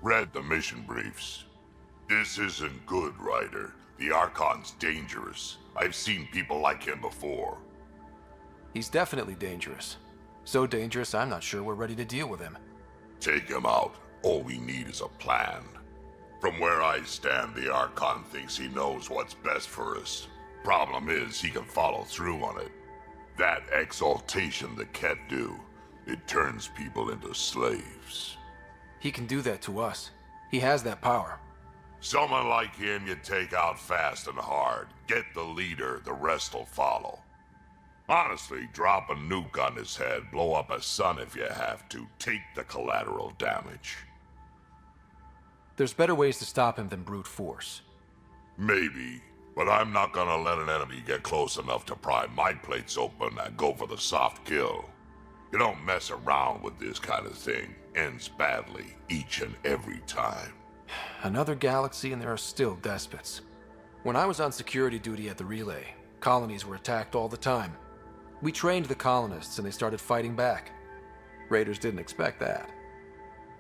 Read the mission briefs. This isn't good, Ryder. The Archon's dangerous. I've seen people like him before. He's definitely dangerous. So dangerous, I'm not sure we're ready to deal with him. Take him out. All we need is a plan. From where I stand, the Archon thinks he knows what's best for us. Problem is, he can follow through on it. That exaltation the Ket do, it turns people into slaves. He can do that to us. He has that power. Someone like him you take out fast and hard. Get the leader, the rest'll follow. Honestly, drop a nuke on his head, blow up a sun if you have to. Take the collateral damage. There's better ways to stop him than brute force. Maybe, but I'm not gonna let an enemy get close enough to pry my plates open and go for the soft kill. You don't mess around with this kind of thing. Ends badly, each and every time. Another galaxy and there are still despots. When I was on security duty at the relay, colonies were attacked all the time. We trained the colonists and they started fighting back. Raiders didn't expect that.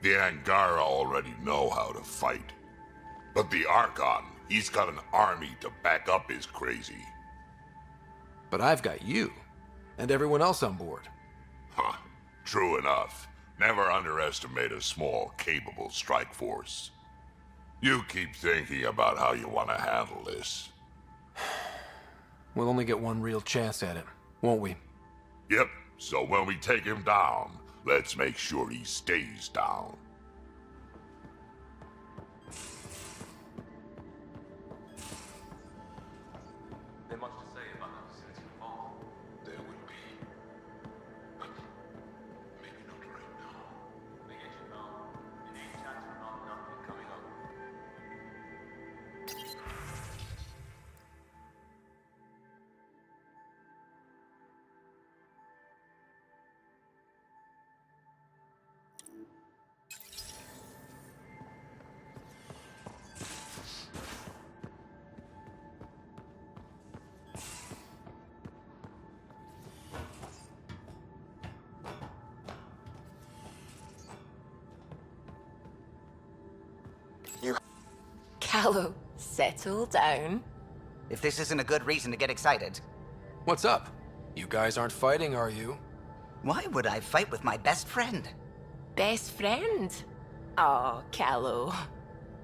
The Angara already know how to fight. But the Archon, he's got an army to back up his crazy. But I've got you, and everyone else on board. Huh, true enough. Never underestimate a small, capable strike force. You keep thinking about how you want to handle this. We'll only get one real chance at it, won't we? Yep, so when we take him down, let's make sure he stays down. There's much to say about the facility fall. There will be. But maybe not right now. They get you know, it ain't chance for not nothing coming up. Callow, settle down. If this isn't a good reason to get excited. What's up? You guys aren't fighting, are you? Why would I fight with my best friend? Best friend? Oh, Callow.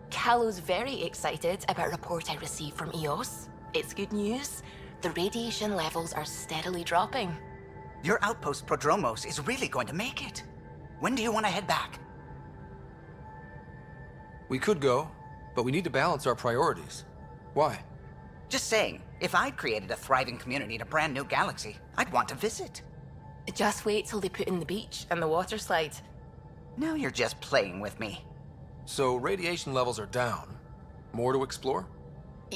Callow's very excited about a report I received from EOS. It's good news. The radiation levels are steadily dropping. Your outpost Prodromos is really going to make it. When do you want to head back? We could go, but we need to balance our priorities. Why? Just saying, if I'd created a thriving community in a brand new galaxy, I'd want to visit. Just wait till they put in the beach and the water slide. Now you're just playing with me. So radiation levels are down. More to explore?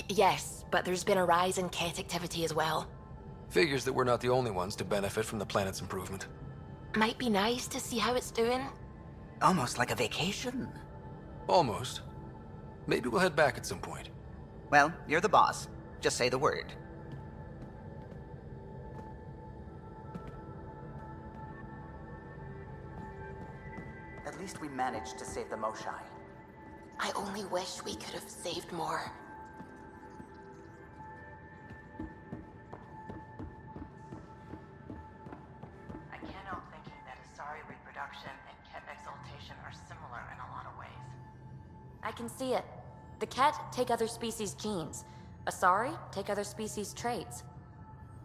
Yes, but there's been a rise in Ket activity as well. Figures that we're not the only ones to benefit from the planet's improvement. Might be nice to see how it's doing. Almost like a vacation. Almost. Maybe we'll head back at some point. Well, you're the boss. Just say the word. At least we managed to save the Moshae. I only wish we could have saved more. I can't help thinking that Asari reproduction and Ket exaltation are similar in a lot of ways. I can see it. The Ket take other species' genes. Asari take other species' traits.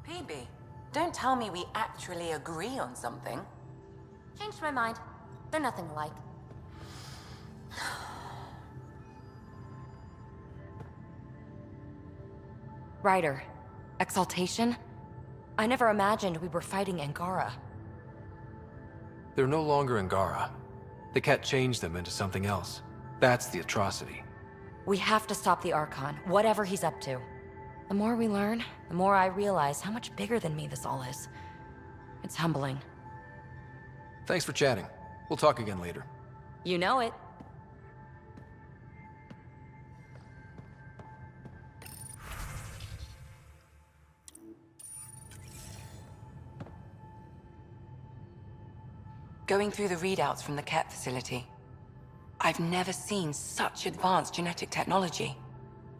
PB, don't tell me we actually agree on something. Changed my mind. They're nothing alike. Ryder, exaltation? I never imagined we were fighting Angara. They're no longer Angara. The Ket changed them into something else. That's the atrocity. We have to stop the Archon, whatever he's up to. The more we learn, the more I realize how much bigger than me this all is. It's humbling. Thanks for chatting. We'll talk again later. You know it. Going through the readouts from the Ket facility. I've never seen such advanced genetic technology.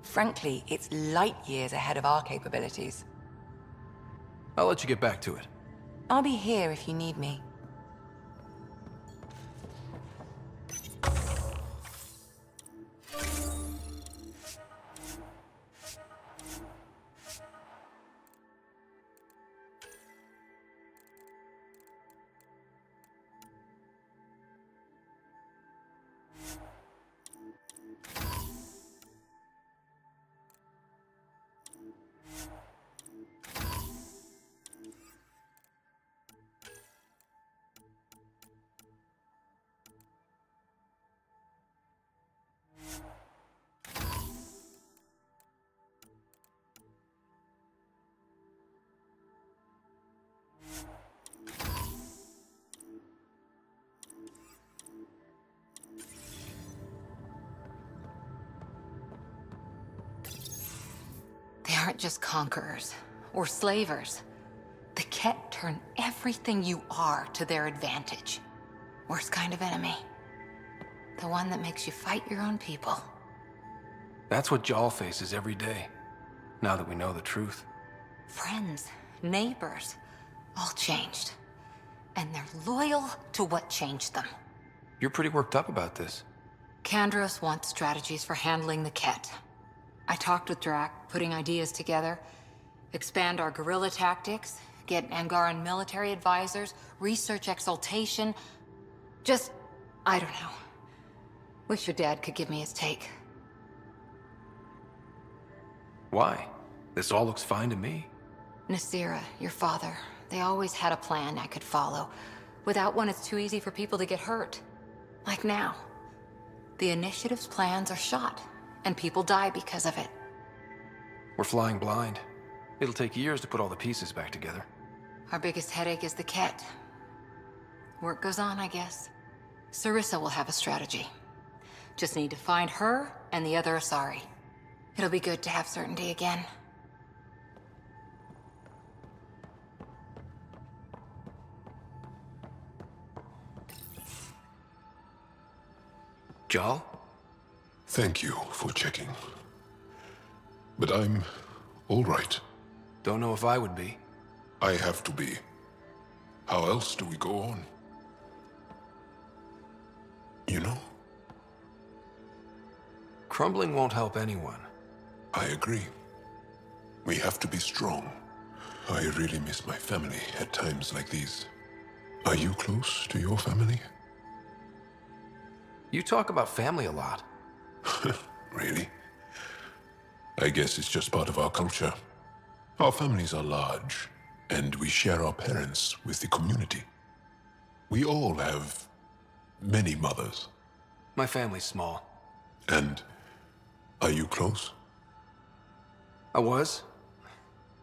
Frankly, it's light years ahead of our capabilities. I'll let you get back to it. I'll be here if you need me. They aren't just conquerors or slavers. The Ket turn everything you are to their advantage. Worst kind of enemy. The one that makes you fight your own people. That's what Jal faces every day, now that we know the truth. Friends, neighbors, all changed. And they're loyal to what changed them. You're pretty worked up about this. Kandros wants strategies for handling the Ket. I talked with Drac, putting ideas together. Expand our guerrilla tactics, get Angaran military advisors, research exaltation. Just, I don't know. Wish your dad could give me his take. Why? This all looks fine to me. Nasira, your father, they always had a plan I could follow. Without one, it's too easy for people to get hurt. Like now. The Initiative's plans are shot, and people die because of it. We're flying blind. It'll take years to put all the pieces back together. Our biggest headache is the Ket. Work goes on, I guess. Sarissa will have a strategy. Just need to find her and the other Asari. It'll be good to have certainty again. Jal? Thank you for checking. But I'm all right. Don't know if I would be. I have to be. How else do we go on? You know? Crumbling won't help anyone. I agree. We have to be strong. I really miss my family at times like these. Are you close to your family? You talk about family a lot. Really? I guess it's just part of our culture. Our families are large, and we share our parents with the community. We all have many mothers. My family's small. And are you close? I was.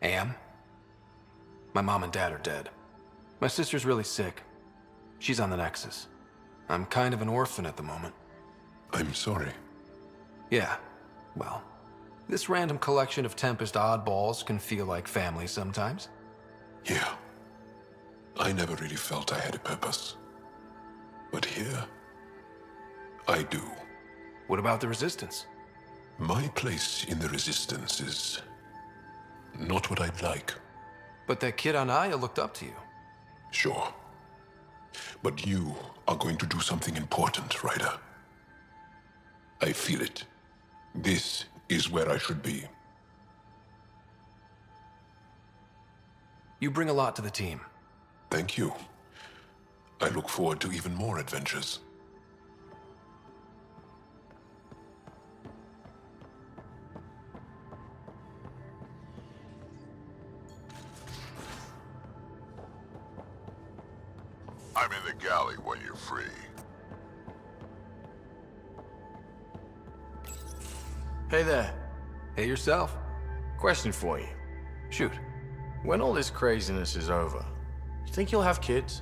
Am. My mom and dad are dead. My sister's really sick. She's on the Nexus. I'm kind of an orphan at the moment. I'm sorry. Yeah, well, this random collection of Tempest oddballs can feel like family sometimes. Yeah. I never really felt I had a purpose. But here, I do. What about the Resistance? My place in the Resistance is not what I'd like. But that kid on Aya looked up to you. Sure. But you are going to do something important, Ryder. I feel it. This is where I should be. You bring a lot to the team. Thank you. I look forward to even more adventures. I'm in the galley when you're free. Hey there. Hey yourself. Question for you. Shoot. When all this craziness is over, you think you'll have kids?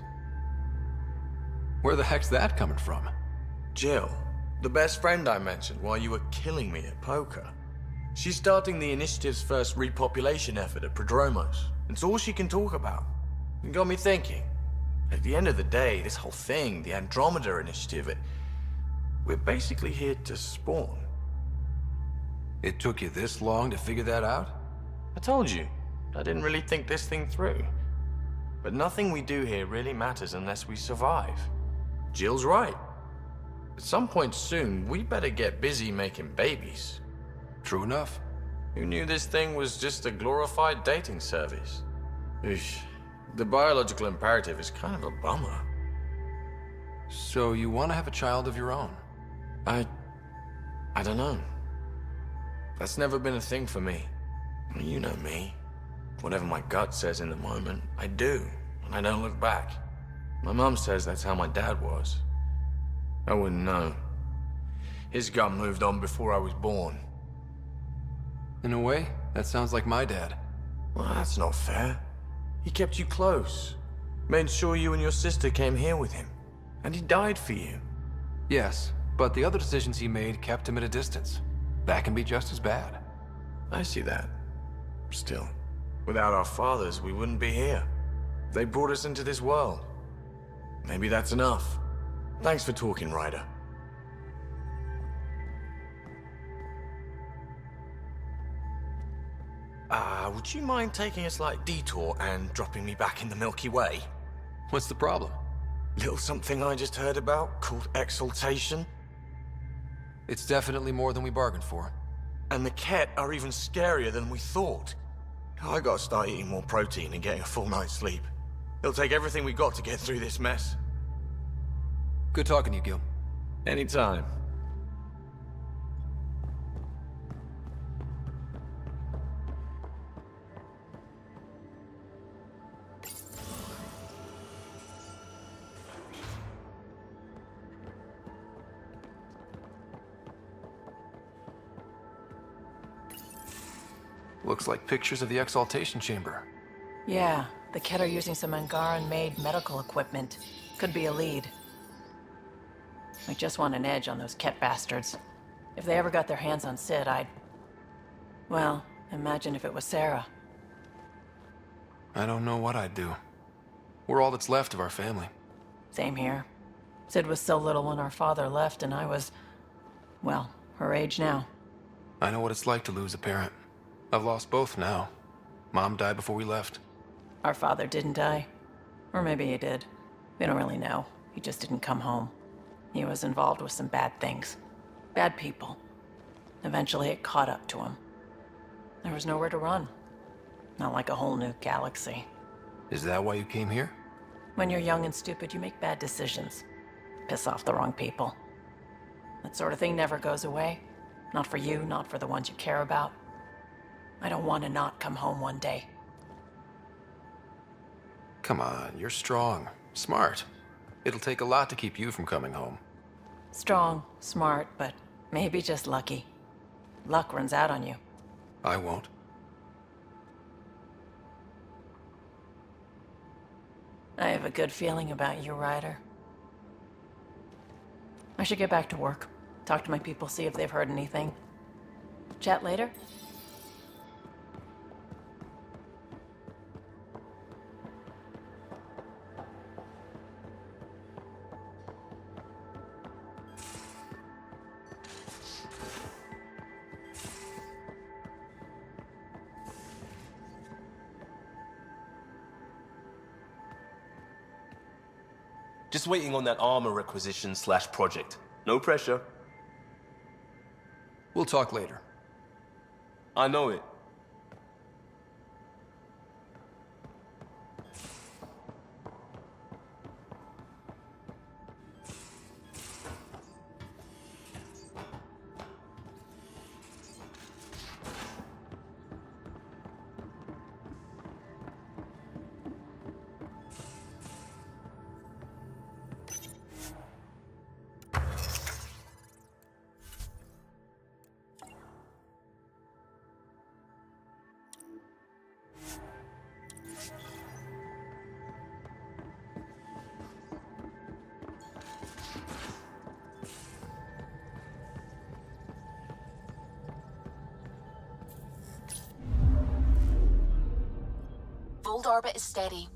Where the heck's that coming from? Jill, the best friend I mentioned while you were killing me at poker. She's starting the Initiative's first repopulation effort at Prodromos. It's all she can talk about. It got me thinking. At the end of the day, this whole thing, the Andromeda Initiative, We're basically here to spawn. It took you this long to figure that out? I told you, I didn't really think this thing through. But nothing we do here really matters unless we survive. Jill's right. At some point soon, we better get busy making babies. True enough. Who knew this thing was just a glorified dating service? Eesh. The biological imperative is kind of a bummer. So you want to have a child of your own? I don't know. That's never been a thing for me. You know me. Whatever my gut says in the moment, I do, and I don't look back. My mum says that's how my dad was. I wouldn't know. His gut moved on before I was born. In a way, that sounds like my dad. Well, that's not fair. He kept you close. Made sure you and your sister came here with him. And he died for you. Yes, but the other decisions he made kept him at a distance. That can be just as bad. I see that. Still, without our fathers, we wouldn't be here. They brought us into this world. Maybe that's enough. Thanks for talking, Ryder. Would you mind taking a slight detour and dropping me back in the Milky Way? What's the problem? Little something I just heard about called exaltation. It's definitely more than we bargained for. And the Ket are even scarier than we thought. I gotta start eating more protein and getting a full night's sleep. It'll take everything we got to get through this mess. Good talking to you, Gil. Anytime. Looks like pictures of the exaltation chamber. Yeah, the Ket are using some Angaran-made medical equipment. Could be a lead. I just want an edge on those Ket bastards. If they ever got their hands on Sid, well, imagine if it was Sarah. I don't know what I'd do. We're all that's left of our family. Same here. Sid was so little when our father left, and I was, well, her age now. I know what it's like to lose a parent. I've lost both now. Mom died before we left. Our father didn't die. Or maybe he did. We don't really know. He just didn't come home. He was involved with some bad things. Bad people. Eventually it caught up to him. There was nowhere to run. Not like a whole new galaxy. Is that why you came here? When you're young and stupid, you make bad decisions. Piss off the wrong people. That sort of thing never goes away. Not for you, not for the ones you care about. I don't want to not come home one day. Come on, you're strong, smart. It'll take a lot to keep you from coming home. Strong, smart, but maybe just lucky. Luck runs out on you. I won't. I have a good feeling about you, Ryder. I should get back to work. Talk to my people, see if they've heard anything. Chat later? Just waiting on that armor requisition / project. No pressure. We'll talk later. I know it. Fold orbit is steady.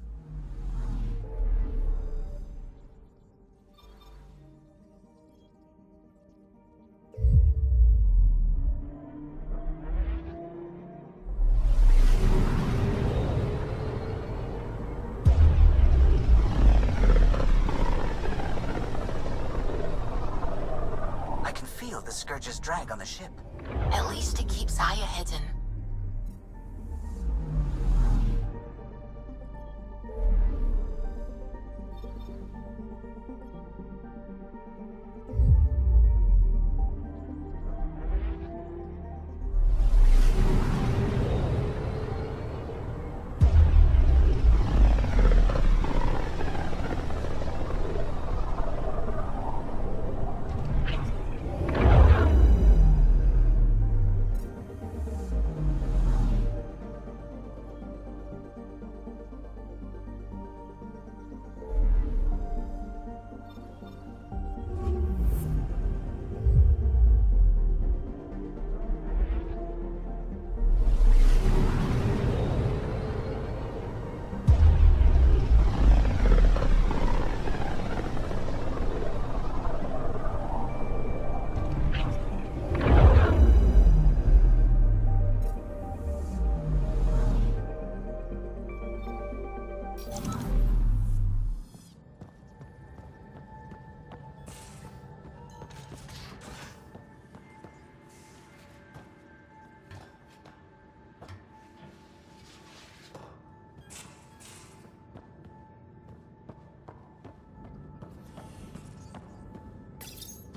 Scourge's drag on the ship. At least it keeps Aya hidden.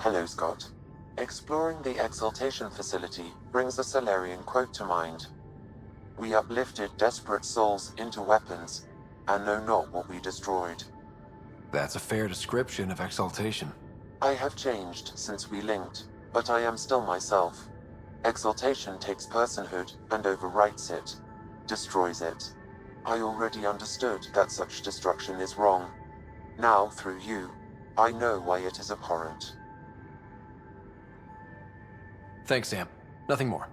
Hello, Scott. Exploring the Exaltation facility brings a Solarian quote to mind. We uplifted desperate souls into weapons, and know not what we destroyed. That's a fair description of Exaltation. I have changed since we linked, but I am still myself. Exaltation takes personhood and overwrites it, destroys it. I already understood that such destruction is wrong. Now, through you, I know why it is abhorrent. Thanks, Sam. Nothing more.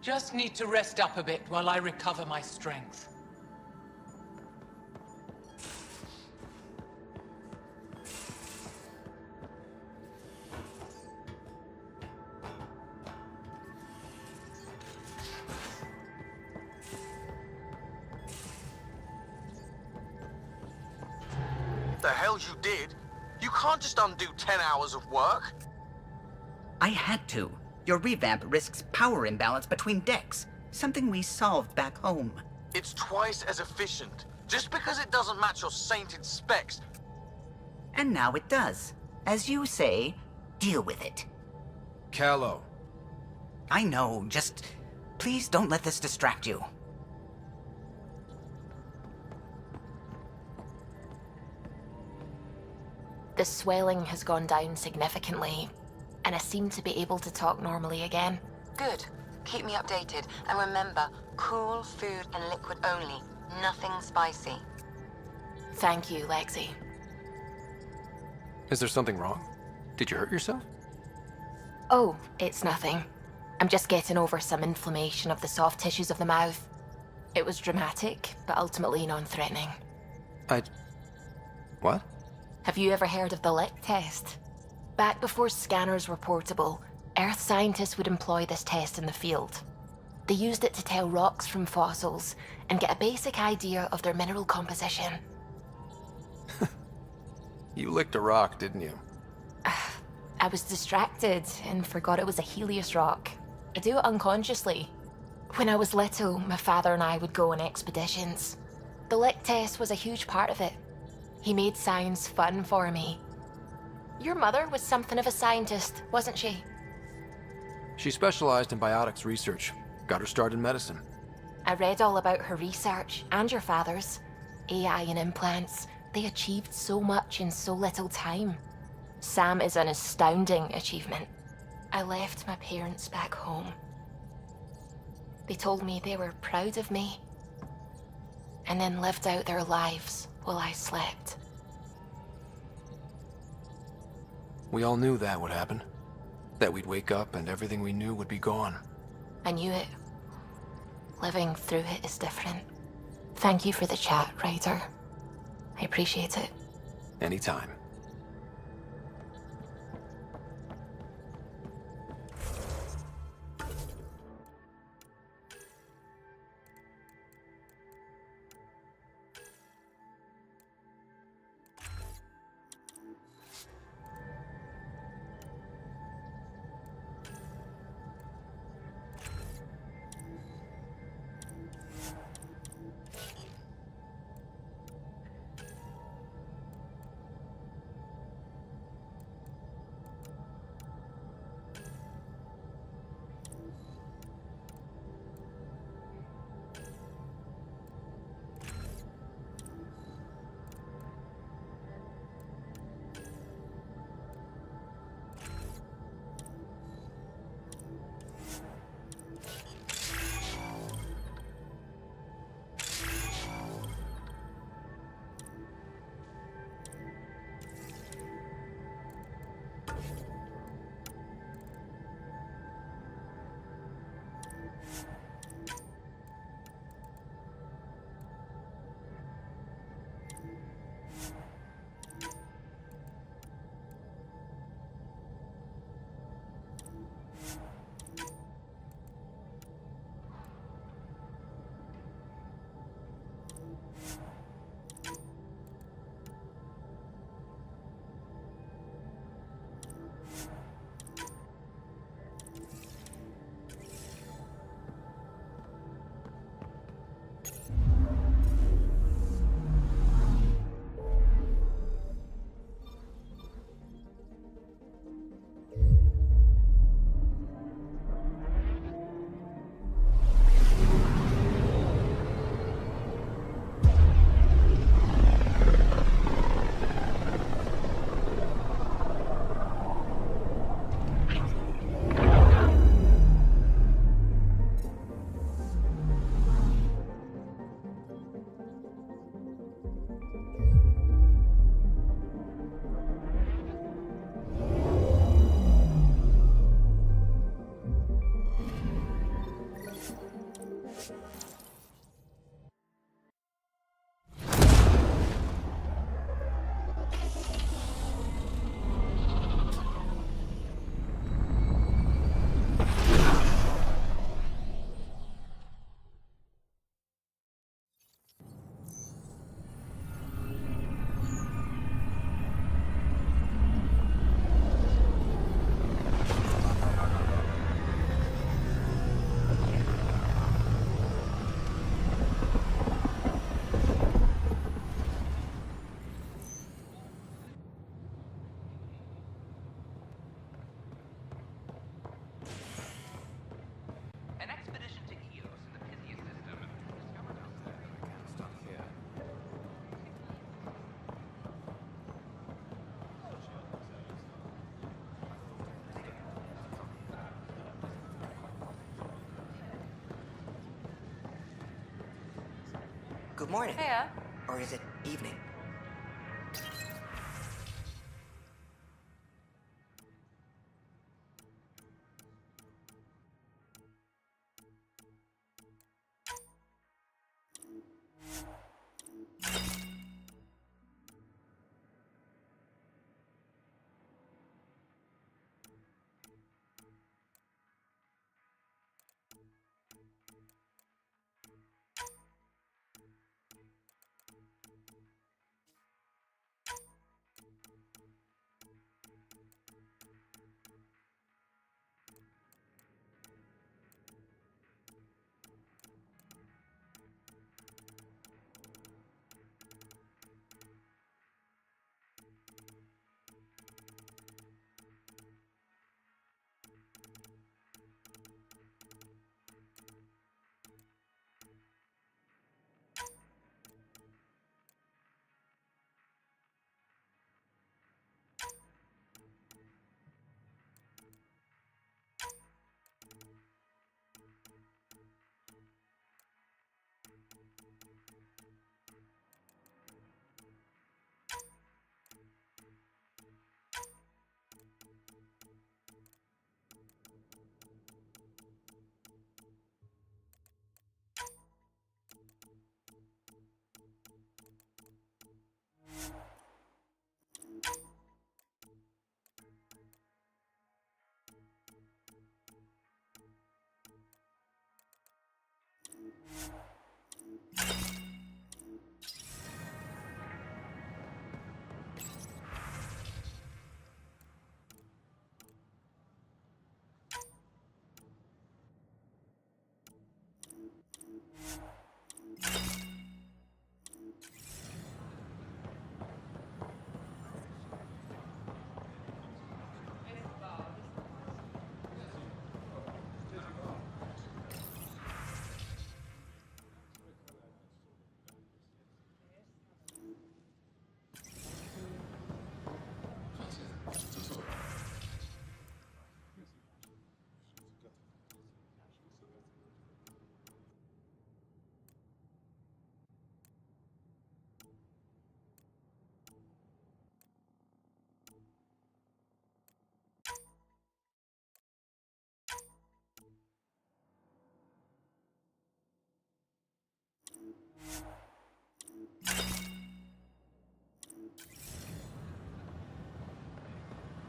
Just need to rest up a bit while I recover my strength. The hell you did? You can't just undo 10 hours of work. I had to. Your revamp risks power imbalance between decks, something we solved back home. It's twice as efficient. Just because it doesn't match your sainted specs. And now it does. As you say, deal with it. Callow. I know, just please don't let this distract you. The swelling has gone down significantly, and I seem to be able to talk normally again. Good. Keep me updated. And remember, cool food and liquid only. Nothing spicy. Thank you, Lexi. Is there something wrong? Did you hurt yourself? Oh, it's nothing. I'm just getting over some inflammation of the soft tissues of the mouth. It was dramatic, but ultimately non-threatening. What? Have you ever heard of the lick test? Back before scanners were portable, Earth scientists would employ this test in the field. They used it to tell rocks from fossils and get a basic idea of their mineral composition. You licked a rock, didn't you? I was distracted and forgot it was a Helios rock. I do it unconsciously. When I was little, my father and I would go on expeditions. The lick test was a huge part of it. He made science fun for me. Your mother was something of a scientist, wasn't she? She specialized in biotics research. Got her start in medicine. I read all about her research, and your father's. AI and implants. They achieved so much in so little time. Sam is an astounding achievement. I left my parents back home. They told me they were proud of me, and then lived out their lives while I slept. We all knew that would happen. That we'd wake up and everything we knew would be gone. I knew it. Living through it is different. Thank you for the chat, Ryder. I appreciate it. Anytime. Good morning. Heya. Or is it evening?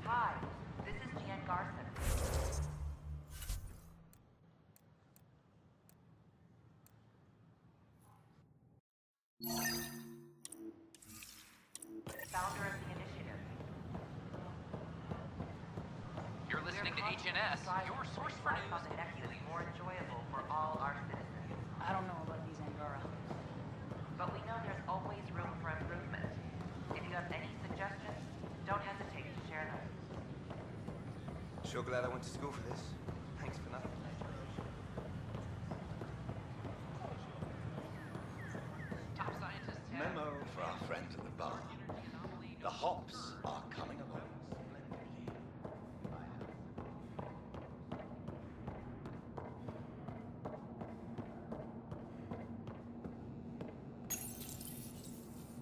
Hi, this is Angara. Founder of the initiative. You're listening to HNS, your source for news. On the Nexus more enjoyable for all our citizens. I don't know about these Angara. But we know there's always room for improvement. If you have any suggestions, don't hesitate to share them. Sure glad I went to school for this. Thanks for nothing. Memo for our friends at the bar. The hops are coming along.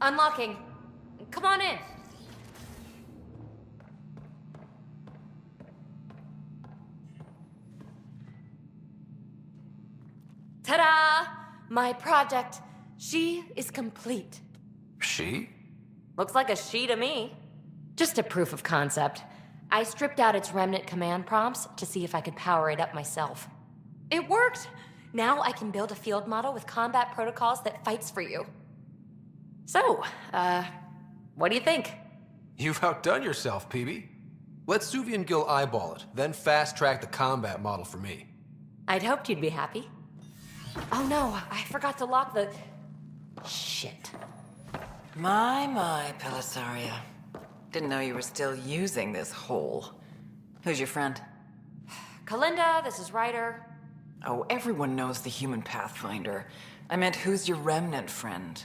Unlocking. Come on in. Ta-da! My project. She is complete. She? Looks like a she to me. Just a proof of concept. I stripped out its remnant command prompts to see if I could power it up myself. It worked! Now I can build a field model with combat protocols that fights for you. So, what do you think? You've outdone yourself, PB. Let Suvian Gil eyeball it, then fast-track the combat model for me. I'd hoped you'd be happy. Oh no, I forgot to lock the... Shit. My, Pellisaria. Didn't know you were still using this hole. Who's your friend? Kalinda, this is Ryder. Oh, everyone knows the human Pathfinder. I meant, who's your remnant friend?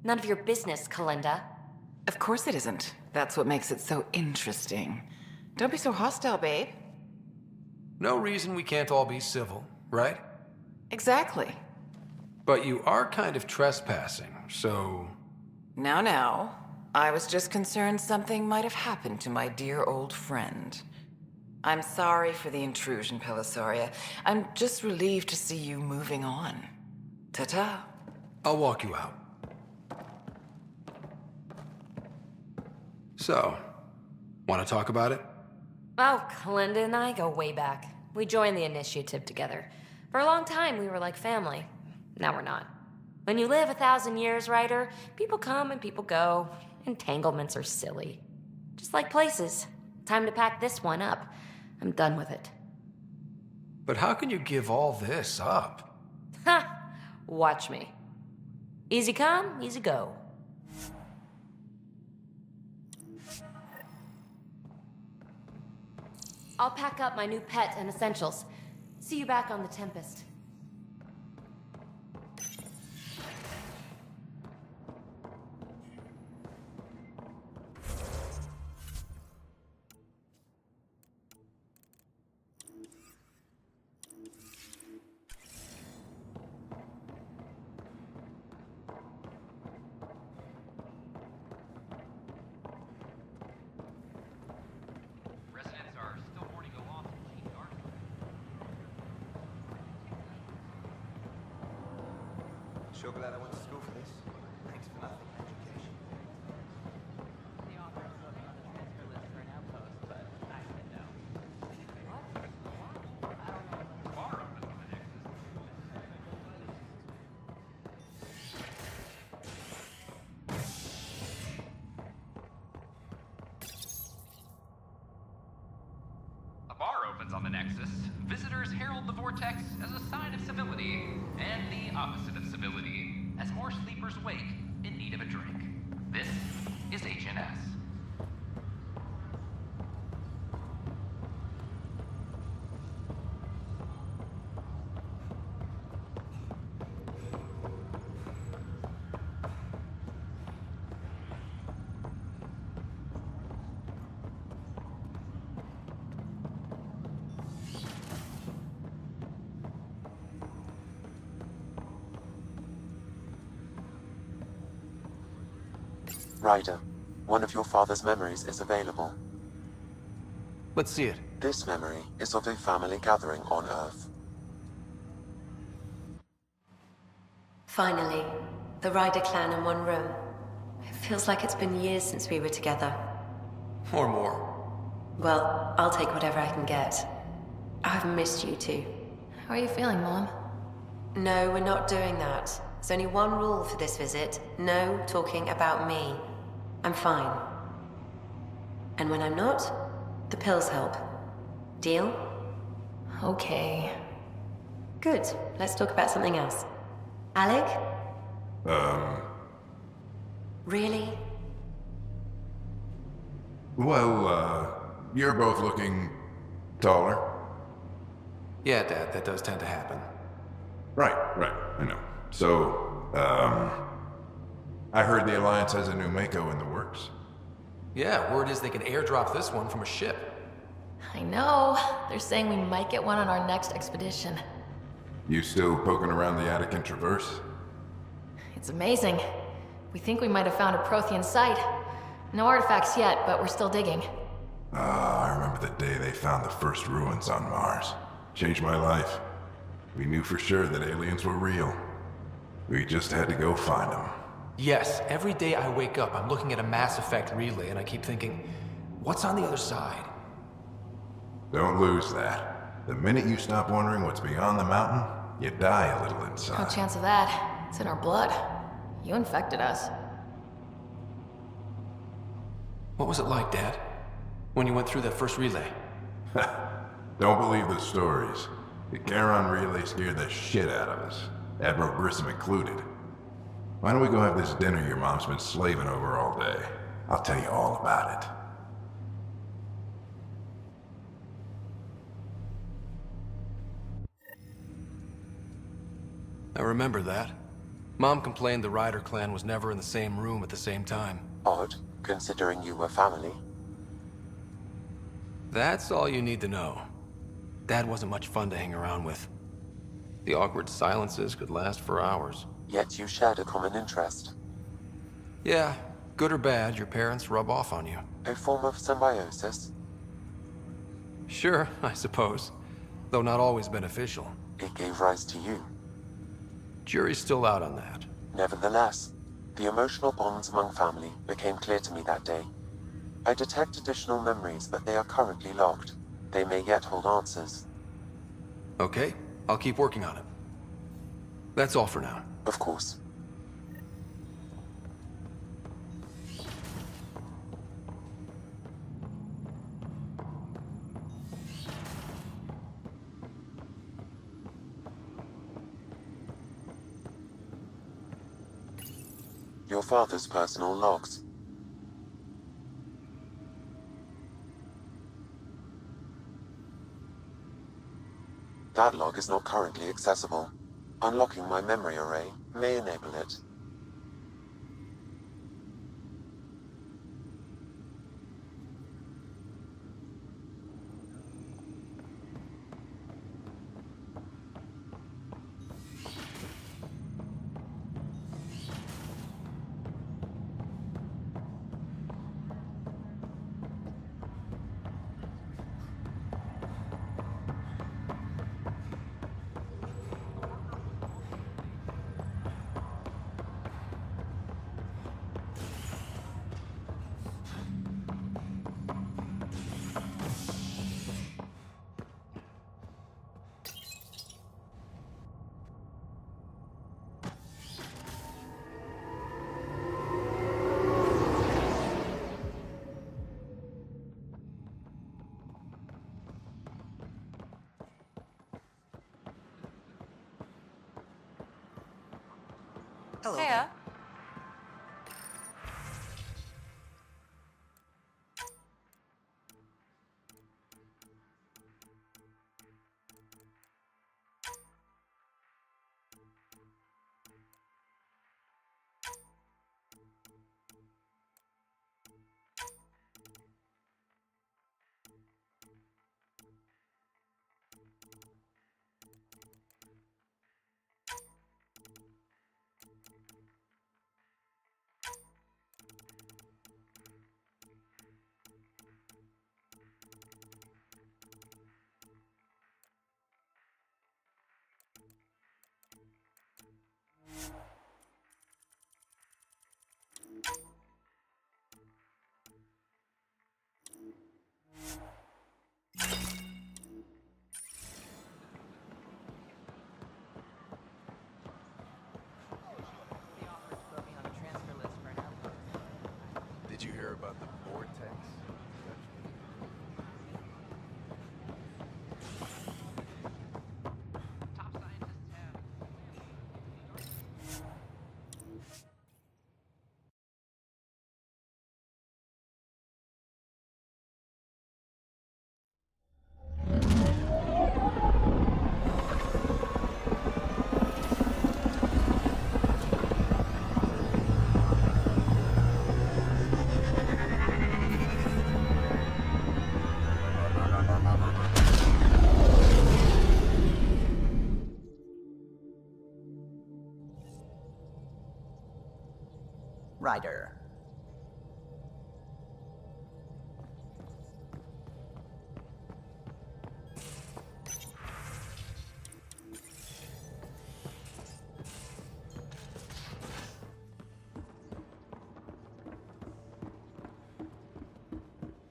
None of your business, Kalinda. Of course it isn't. That's what makes it so interesting. Don't be so hostile, babe. No reason we can't all be civil, right? Exactly. But you are kind of trespassing, so... Now. I was just concerned something might have happened to my dear old friend. I'm sorry for the intrusion, Pelisaria. I'm just relieved to see you moving on. Ta-ta. I'll walk you out. So, want to talk about it? Oh, Linda and I go way back. We joined the initiative together. For a long time, we were like family. Now we're not. When you live 1,000 years, Ryder, people come and people go. Entanglements are silly. Just like places. Time to pack this one up. I'm done with it. But how can you give all this up? Ha! Watch me. Easy come, easy go. I'll pack up my new pet and essentials. See you back on the Tempest. Sure glad I went to school for this. Thanks for nothing, education. The author's looking on the transfer list for an outpost, but I said no. What? I don't know. Bar opens on the Nexus. A bar opens on the Nexus. Visitors herald the vortex as a sign of civility, and the opposite of civility, as more sleepers wake in need of a drink. This is HNS. Ryder, one of your father's memories is available. Let's see it. This memory is of a family gathering on Earth. Finally, the Ryder clan in one room. It feels like it's been years since we were together. Or more. Well, I'll take whatever I can get. I've missed you too. How are you feeling, Mom? No, we're not doing that. There's only one rule for this visit. No talking about me. I'm fine. And when I'm not, the pills help. Deal? Okay. Good. Let's talk about something else. Alec? Really? Well, you're both looking taller. Yeah, Dad, that does tend to happen. Right, I know. So, I heard the Alliance has a new Mako in the works. Yeah, word is they can airdrop this one from a ship. I know. They're saying we might get one on our next expedition. You still poking around the Attican Traverse? It's amazing. We think we might have found a Prothean site. No artifacts yet, but we're still digging. I remember the day they found the first ruins on Mars. Changed my life. We knew for sure that aliens were real. We just had to go find them. Yes, every day I wake up, I'm looking at a Mass Effect relay and I keep thinking, what's on the other side? Don't lose that. The minute you stop wondering what's beyond the mountain, you die a little No inside. chance of that. It's in our blood. You infected us. What was it like, Dad? When you went through that first relay? Don't believe the stories. The Charon relay scared the shit out of us. Admiral Grissom included. Why don't we go have this dinner your mom's been slaving over all day? I'll tell you all about it. I remember that. Mom complained the Ryder clan was never in the same room at the same time. Odd, considering you were family. That's all you need to know. Dad wasn't much fun to hang around with. The awkward silences could last for hours. Yet you shared a common interest. Yeah, good or bad, your parents rub off on you. A form of symbiosis? Sure, I suppose. Though not always beneficial. It gave rise to you. Jury's still out on that. Nevertheless, the emotional bonds among family became clear to me that day. I detect additional memories, but they are currently locked. They may yet hold answers. Okay, I'll keep working on it. That's all for now. Of course. Your father's personal logs. That log is not currently accessible. Unlocking my memory array may enable it. Hello. Hiya. Did you hear about the vortex? Ryder.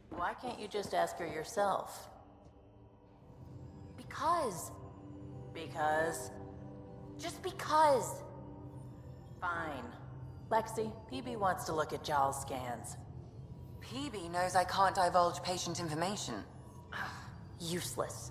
Why can't you just ask her yourself? Because. Because? Just because. Fine. Lexi, PB wants to look at Jaal's scans. PB knows I can't divulge patient information. Useless.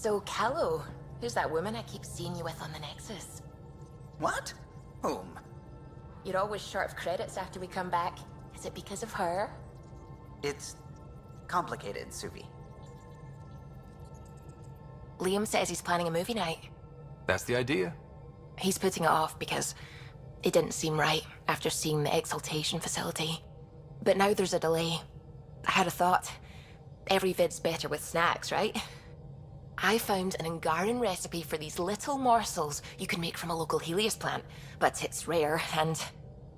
So, Callow, who's that woman I keep seeing you with on the Nexus? What? Whom? You're always short of credits after we come back. Is it because of her? It's complicated, Suvi. Liam says he's planning a movie night. That's the idea. He's putting it off because it didn't seem right after seeing the exaltation facility. But now there's a delay. I had a thought. Every vid's better with snacks, right? I found an Angaran recipe for these little morsels you can make from a local Helios plant, but it's rare and...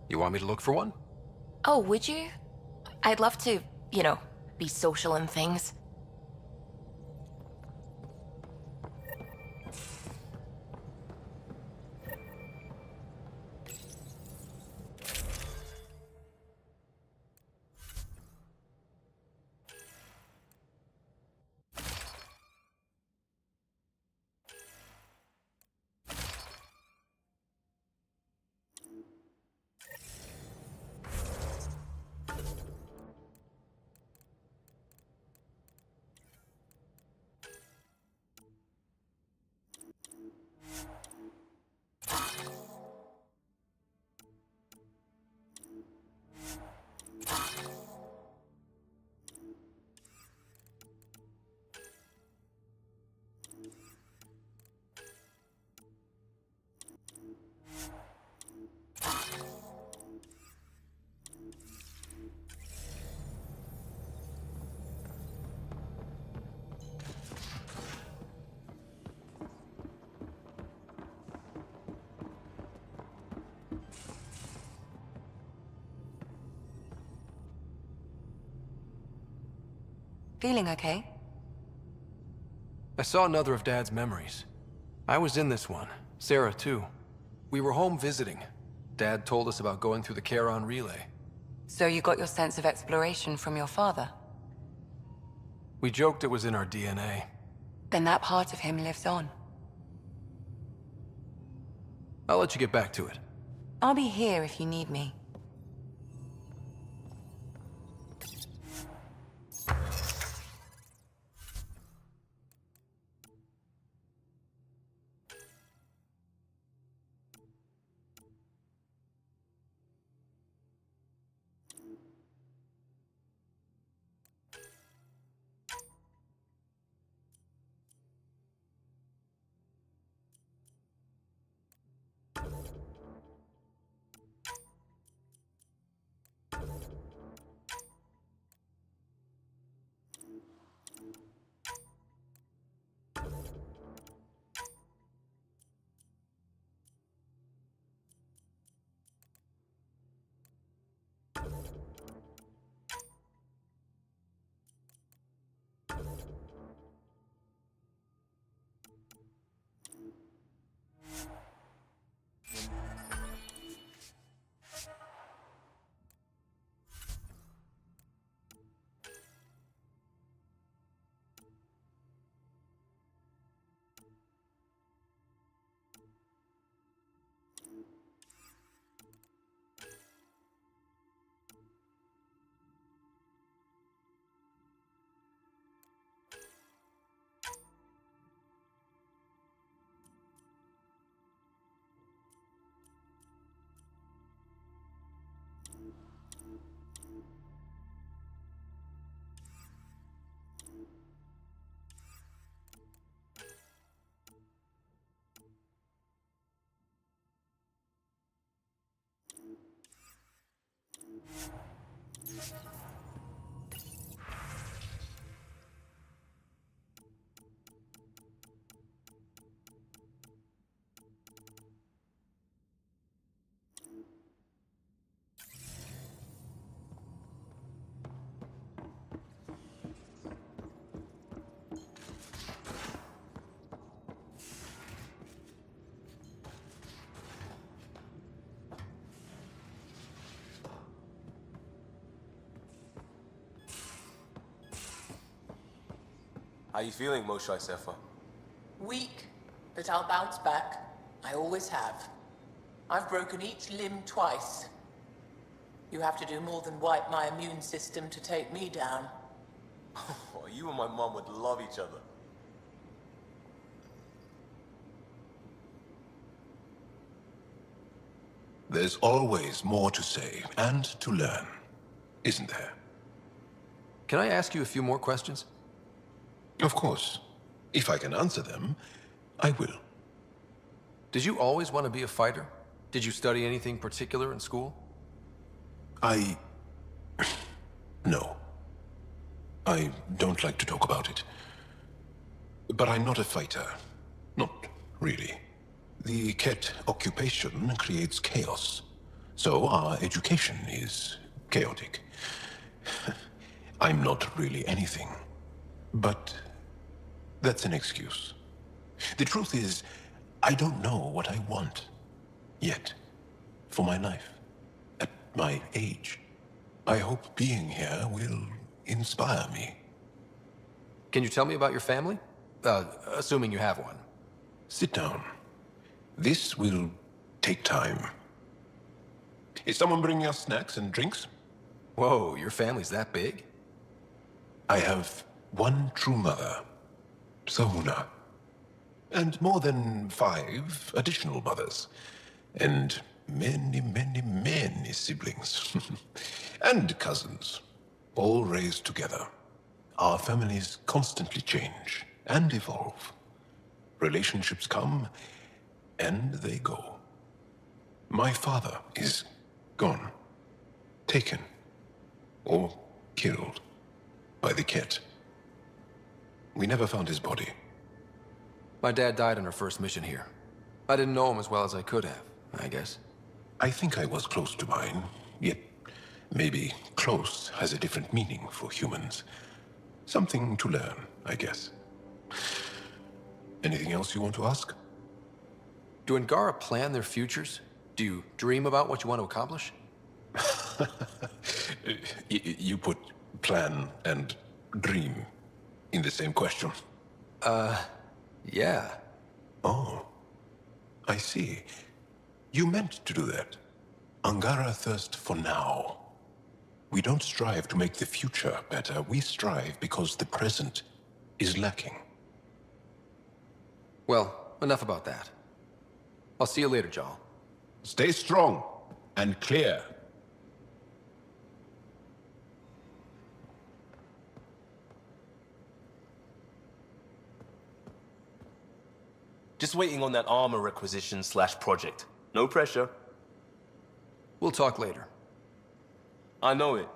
You want me to look for one? Oh, would you? I'd love to, you know, be social and things. Feeling okay? I saw another of Dad's memories. I was in this one. Sarah, too. We were home visiting. Dad told us about going through the Charon relay. So you got your sense of exploration from your father? We joked it was in our DNA. Then that part of him lives on. I'll let you get back to it. I'll be here if you need me. How you feeling, Moshae Sjefa? Weak, but I'll bounce back. I always have. I've broken each limb twice. You have to do more than wipe my immune system to take me down. You and my mom would love each other. There's always more to say and to learn, isn't there? Can I ask you a few more questions? Of course. If I can answer them, I will. Did you always want to be a fighter? Did you study anything particular in school? No. I don't like to talk about it. But I'm not a fighter. Not really. The Ket occupation creates chaos. So our education is chaotic. I'm not really anything. But that's an excuse. The truth is, I don't know what I want. Yet. For my life. At my age. I hope being here will inspire me. Can you tell me about your family? Assuming you have one. Sit down. This will take time. Is someone bringing us snacks and drinks? Whoa, your family's that big? I have one true mother, Sahuna, and more than 5 additional mothers, and many, many, many siblings, and cousins, all raised together. Our families constantly change and evolve. Relationships come and they go. My father is gone, taken, or killed by the Ket. We never found his body. My dad died on our first mission here. I didn't know him as well as I could have, I guess. I think I was close to mine, yet maybe close has a different meaning for humans. Something to learn, I guess. Anything else you want to ask? Do Angara plan their futures? Do you dream about what you want to accomplish? You put plan and dream in the same question. Yeah. Oh, I see. You meant to do that. Angara thirst for now. We don't strive to make the future better. We strive because the present is lacking. Well, enough about that. I'll see you later, Jarl. Stay strong and clear. Just waiting on that armor requisition / project. No pressure. We'll talk later. I know it.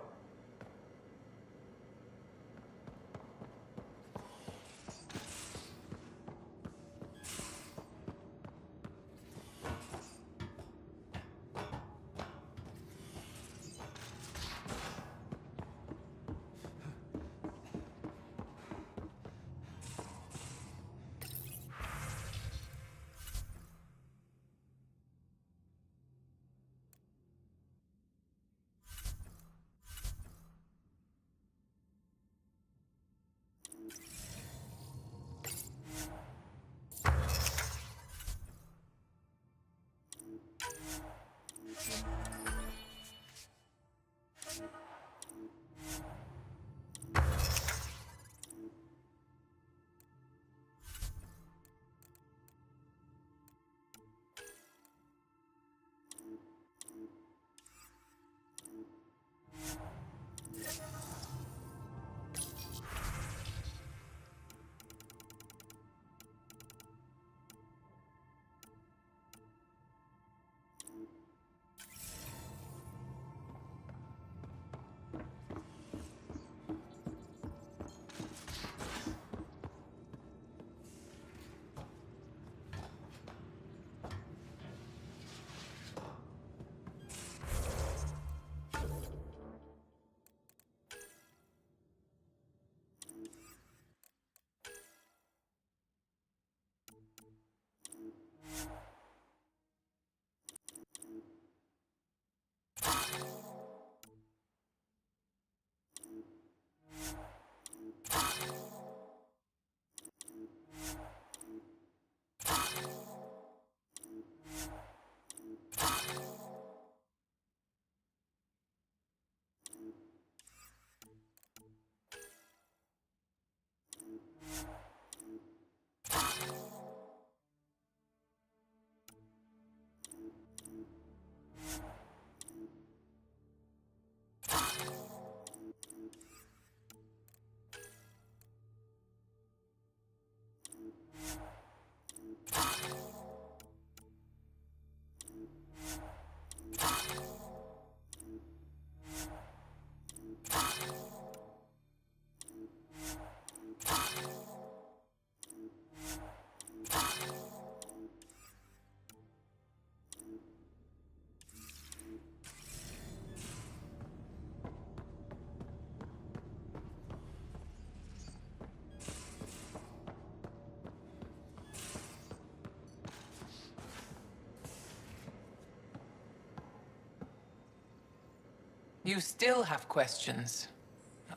You still have questions.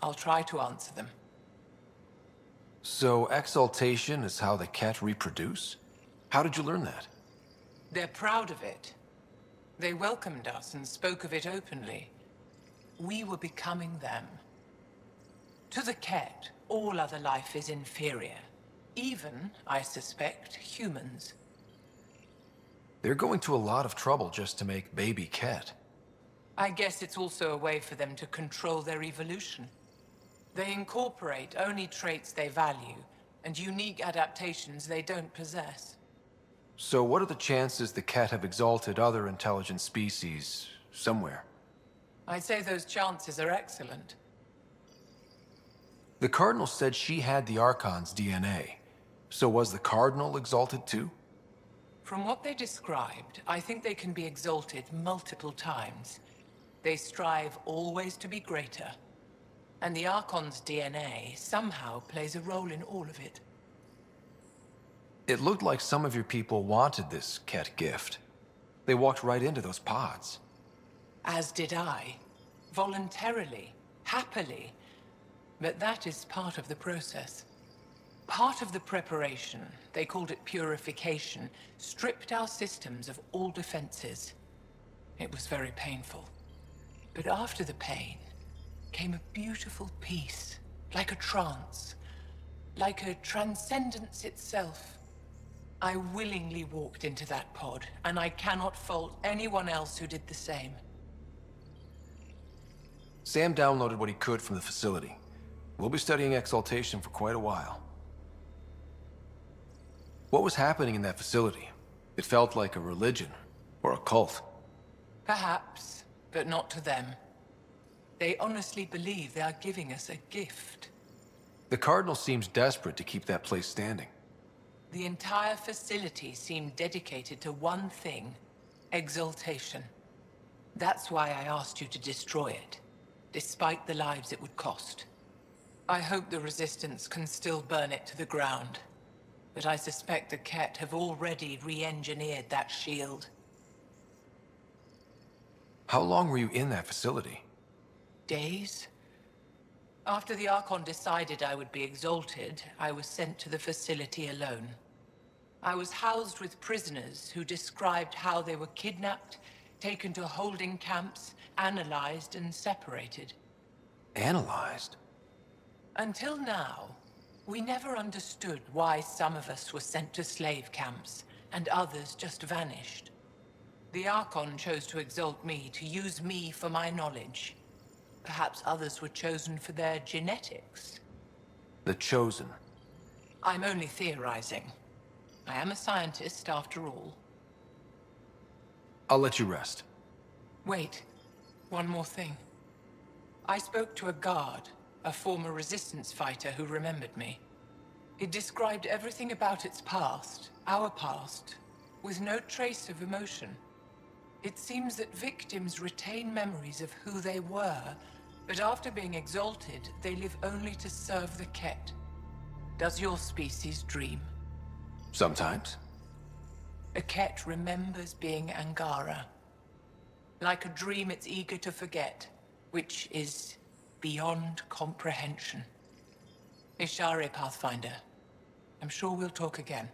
I'll try to answer them. So, exaltation is how the Ket reproduce? How did you learn that? They're proud of it. They welcomed us and spoke of it openly. We were becoming them. To the Ket, all other life is inferior. Even, I suspect, humans. They're going to a lot of trouble just to make baby Ket. I guess it's also a way for them to control their evolution. They incorporate only traits they value, and unique adaptations they don't possess. So what are the chances the Ket have exalted other intelligent species somewhere? I'd say those chances are excellent. The Cardinal said she had the Archon's DNA. So was the Cardinal exalted too? From what they described, I think they can be exalted multiple times. They strive always to be greater. And the Archon's DNA somehow plays a role in all of it. It looked like some of your people wanted this Ket gift. They walked right into those pods. As did I. Voluntarily. Happily. But that is part of the process. Part of the preparation, they called it purification, stripped our systems of all defenses. It was very painful. But after the pain came a beautiful peace, like a trance, like a transcendence itself. I willingly walked into that pod, and I cannot fault anyone else who did the same. Sam downloaded what he could from the facility. We'll be studying exaltation for quite a while. What was happening in that facility? It felt like a religion, or a cult. Perhaps, but not to them. They honestly believe they are giving us a gift. The Cardinal seems desperate to keep that place standing. The entire facility seemed dedicated to one thing, exaltation. That's why I asked you to destroy it, despite the lives it would cost. I hope the Resistance can still burn it to the ground, but I suspect the Ket have already re-engineered that shield. How long were you in that facility? Days? After the Archon decided I would be exalted, I was sent to the facility alone. I was housed with prisoners who described how they were kidnapped, taken to holding camps, analyzed and separated. Analyzed? Until now, we never understood why some of us were sent to slave camps and others just vanished. The Archon chose to exalt me, to use me for my knowledge. Perhaps others were chosen for their genetics. The Chosen. I'm only theorizing. I am a scientist, after all. I'll let you rest. Wait, one more thing. I spoke to a guard, a former Resistance fighter who remembered me. It described everything about its past, our past, with no trace of emotion. It seems that victims retain memories of who they were, but after being exalted, they live only to serve the Ket. Does your species dream? Sometimes. A Ket remembers being Angara. Like a dream it's eager to forget, which is beyond comprehension. Ishare, Pathfinder. I'm sure we'll talk again.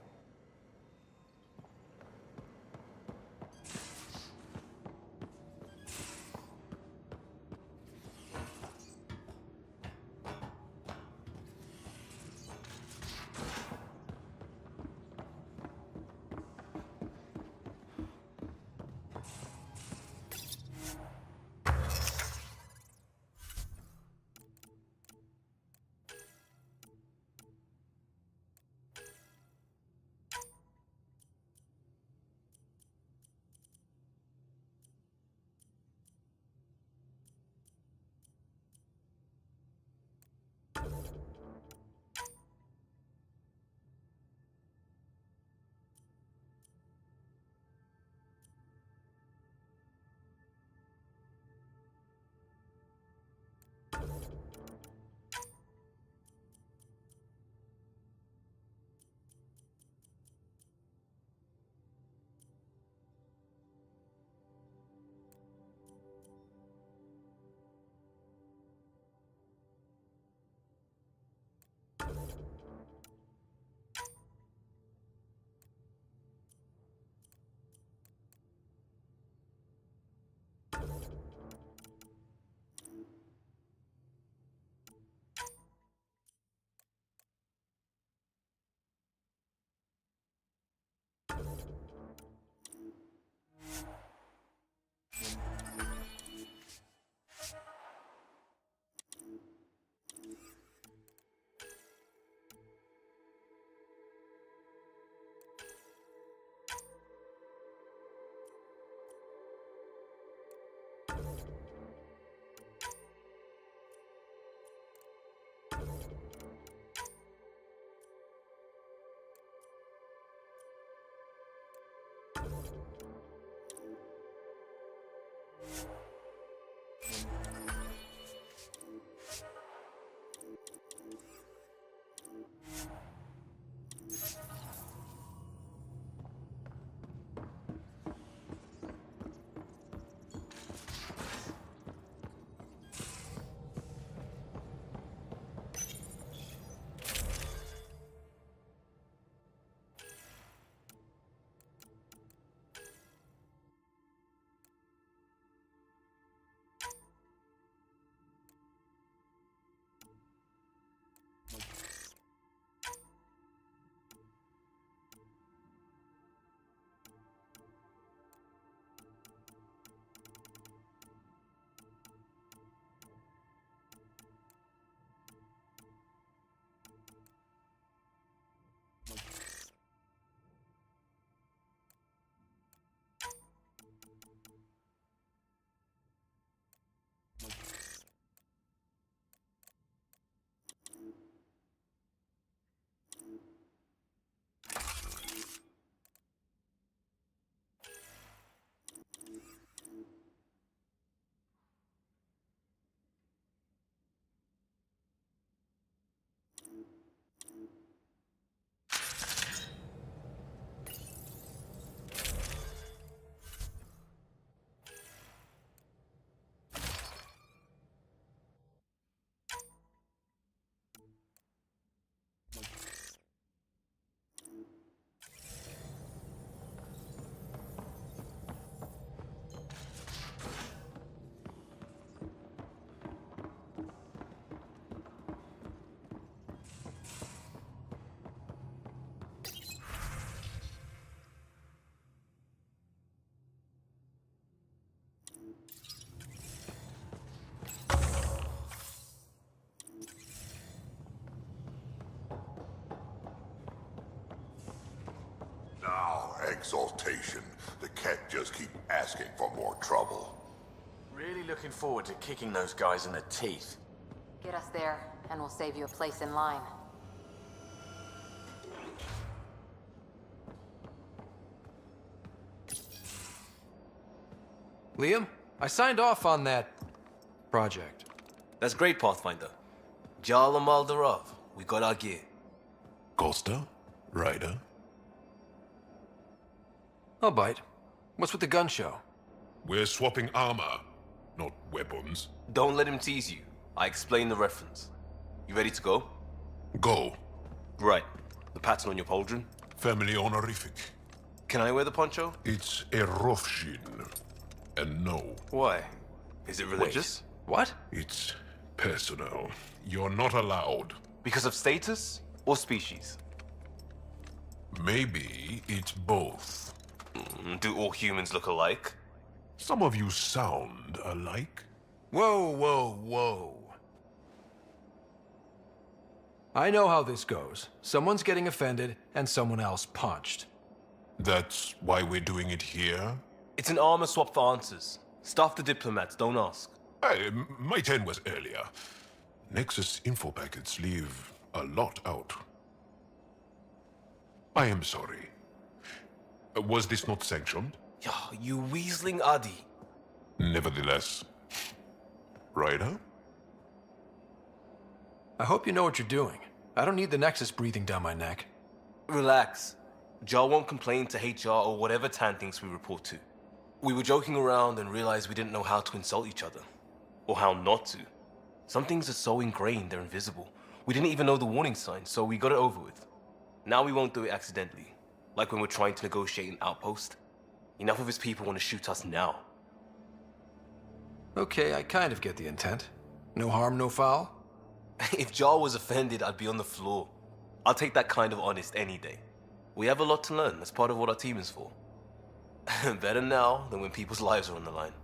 Now, exaltation. The Ket just keep asking for more trouble. Really looking forward to kicking those guys in the teeth. Get us there, and we'll save you a place in line. Liam, I signed off on that project. That's great, Pathfinder. Jarl and Maldarov, we got our gear. Costa? Ryder? I'll bite. What's with the gun show? We're swapping armor, not weapons. Don't let him tease you. I explained the reference. You ready to go? Go. Right. The pattern on your pauldron? Family honorific. Can I wear the poncho? It's a Rofshin. And no. Why? Is it religious? What? It's personal. You're not allowed. Because of status or species? Maybe it's both. Do all humans look alike? Some of you sound alike. Whoa, whoa, whoa. I know how this goes. Someone's getting offended, and someone else punched. That's why we're doing it here? It's an armor swap for answers. Staff the diplomats, don't ask. Hey, my turn was earlier. Nexus info packets leave a lot out. I am sorry. Was this not sanctioned? Yeah, you weaseling Adi. Nevertheless. Ryder? I hope you know what you're doing. I don't need the Nexus breathing down my neck. Relax. Jar won't complain to HR or whatever Tan thinks we report to. We were joking around and realized we didn't know how to insult each other. Or how not to. Some things are so ingrained they're invisible. We didn't even know the warning sign, so we got it over with. Now we won't do it accidentally. Like when we're trying to negotiate an outpost. Enough of his people want to shoot us now. Okay, I kind of get the intent. No harm, no foul? If Jar was offended, I'd be on the floor. I'll take that kind of honest any day. We have a lot to learn. That's part of what our team is for. Better now than when people's lives are on the line.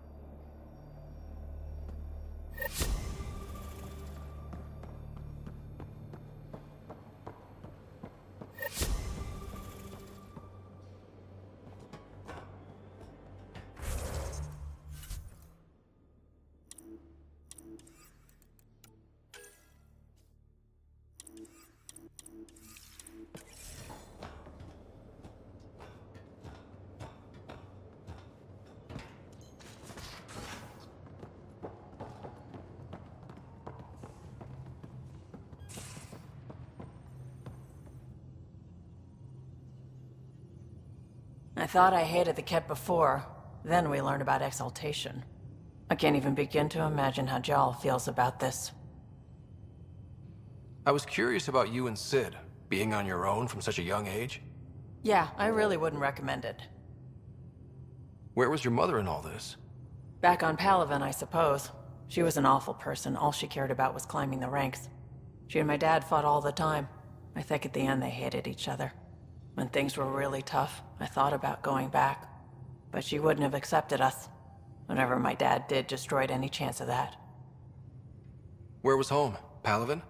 I thought I hated the Ket before. Then we learned about exaltation. I can't even begin to imagine how Jal feels about this. I was curious about you and Sid, being on your own from such a young age. Yeah, I really wouldn't recommend it. Where was your mother in all this? Back on Palaven, I suppose. She was an awful person. All she cared about was climbing the ranks. She and my dad fought all the time. I think at the end they hated each other. When things were really tough, I thought about going back. But she wouldn't have accepted us. Whatever my dad did destroyed any chance of that. Where was home? Palaven?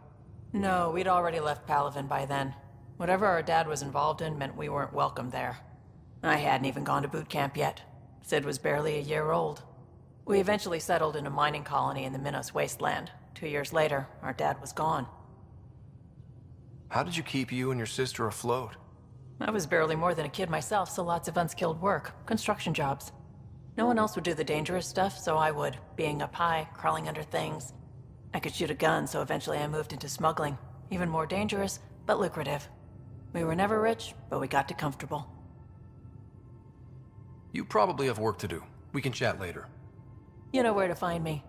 No, we'd already left Palaven by then. Whatever our dad was involved in meant we weren't welcome there. I hadn't even gone to boot camp yet. Sid was barely a year old. We eventually settled in a mining colony in the Minos wasteland. 2 years later, our dad was gone. How did you keep you and your sister afloat? I was barely more than a kid myself, so lots of unskilled work. Construction jobs. No one else would do the dangerous stuff, so I would. Being up high, crawling under things. I could shoot a gun, so eventually I moved into smuggling. Even more dangerous, but lucrative. We were never rich, but we got to comfortable. You probably have work to do. We can chat later. You know where to find me.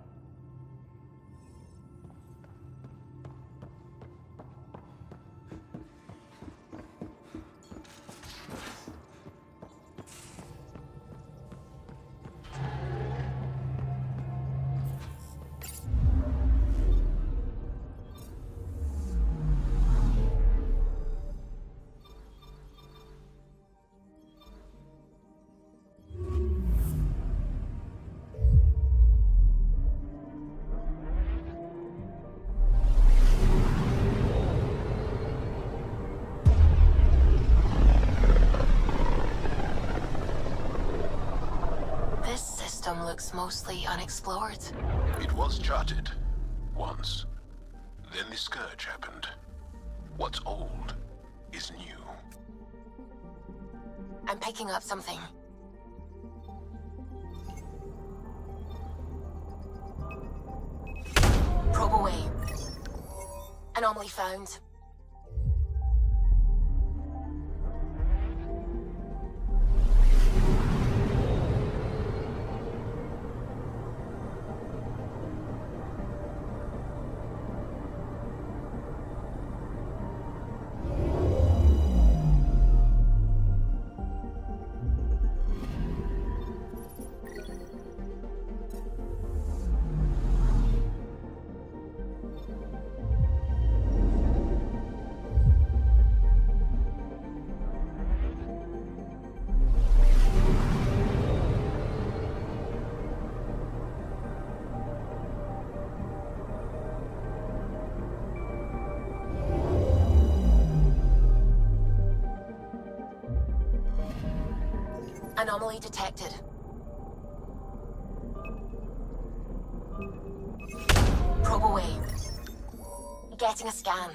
looks mostly unexplored. It was charted. Once. Then the Scourge happened. What's old is new. I'm picking up something. Probe away. Anomaly found. Anomaly detected. Probe away. Getting a scan.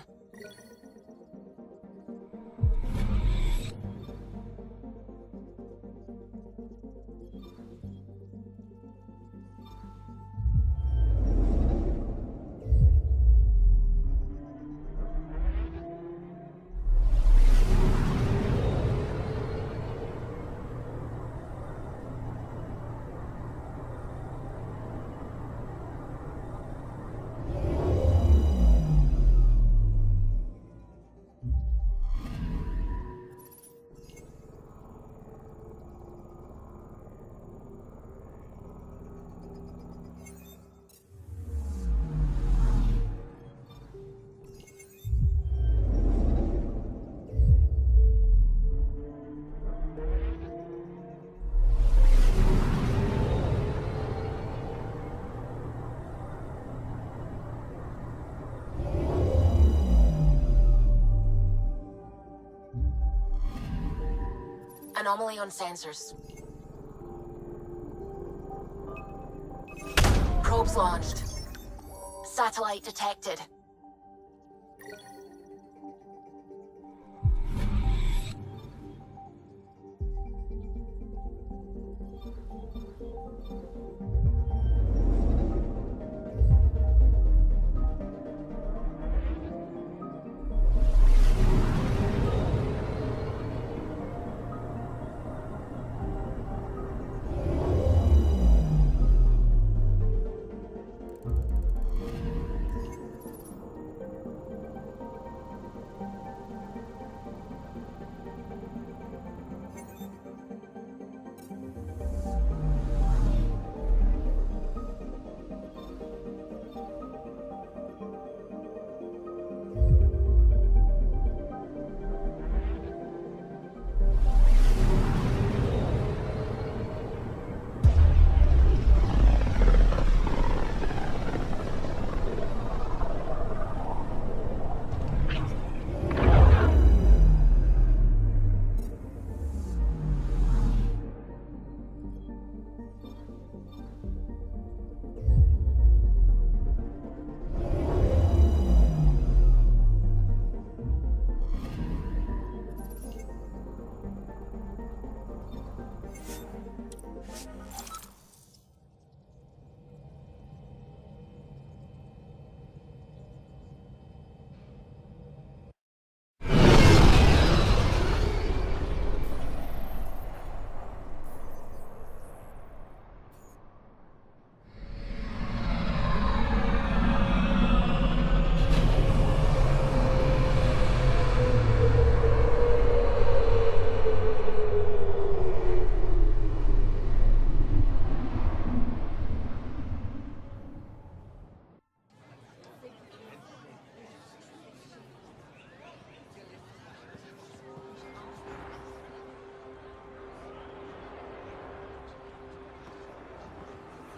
Anomaly on sensors. Probes launched. Satellite detected.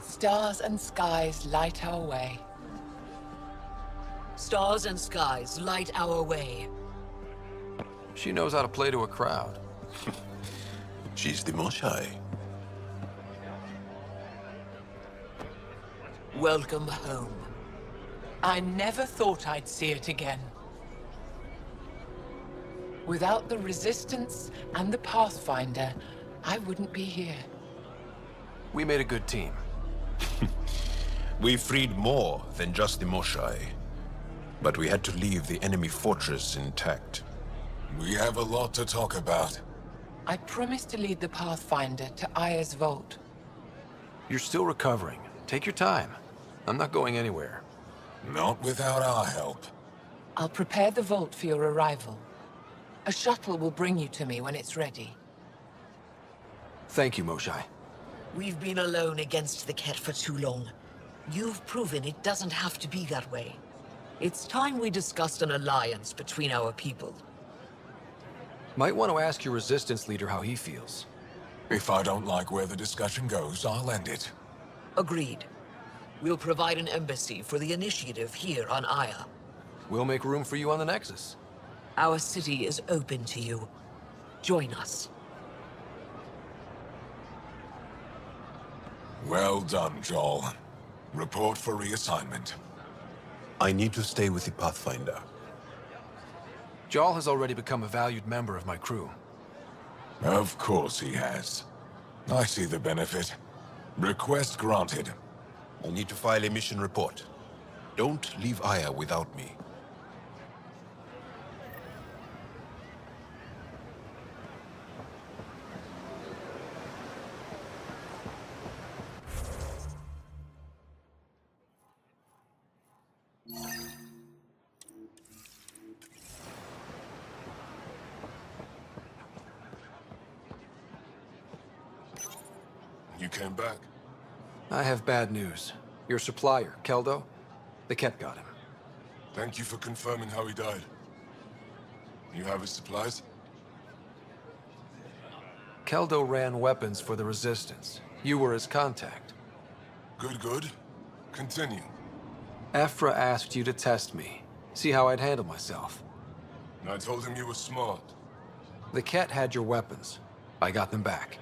Stars and skies light our way. Stars and skies light our way. She knows how to play to a crowd. She's the Moshae. Welcome home. I never thought I'd see it again. Without the Resistance and the Pathfinder, I wouldn't be here. We made a good team. We freed more than just the Moshae. But we had to leave the enemy fortress intact. We have a lot to talk about. I promised to lead the Pathfinder to Aya's vault. You're still recovering. Take your time. I'm not going anywhere. Not without our help. I'll prepare the vault for your arrival. A shuttle will bring you to me when it's ready. Thank you, Moshae. We've been alone against the Ket for too long. You've proven it doesn't have to be that way. It's time we discussed an alliance between our people. Might want to ask your Resistance leader how he feels. If I don't like where the discussion goes, I'll end it. Agreed. We'll provide an embassy for the Initiative here on Aya. We'll make room for you on the Nexus. Our city is open to you. Join us. Well done, Joel. Report for reassignment. I need to stay with the Pathfinder. Jarl has already become a valued member of my crew. Of course he has. I see the benefit. Request granted. I need to file a mission report. Don't leave Aya without me. You came back? I have bad news. Your supplier, Keldo, the Ket got him. Thank you for confirming how he died. You have his supplies? Keldo ran weapons for the Resistance. You were his contact. Good. Continue. Ephra asked you to test me, see how I'd handle myself. I told him you were smart. The Ket had your weapons. I got them back.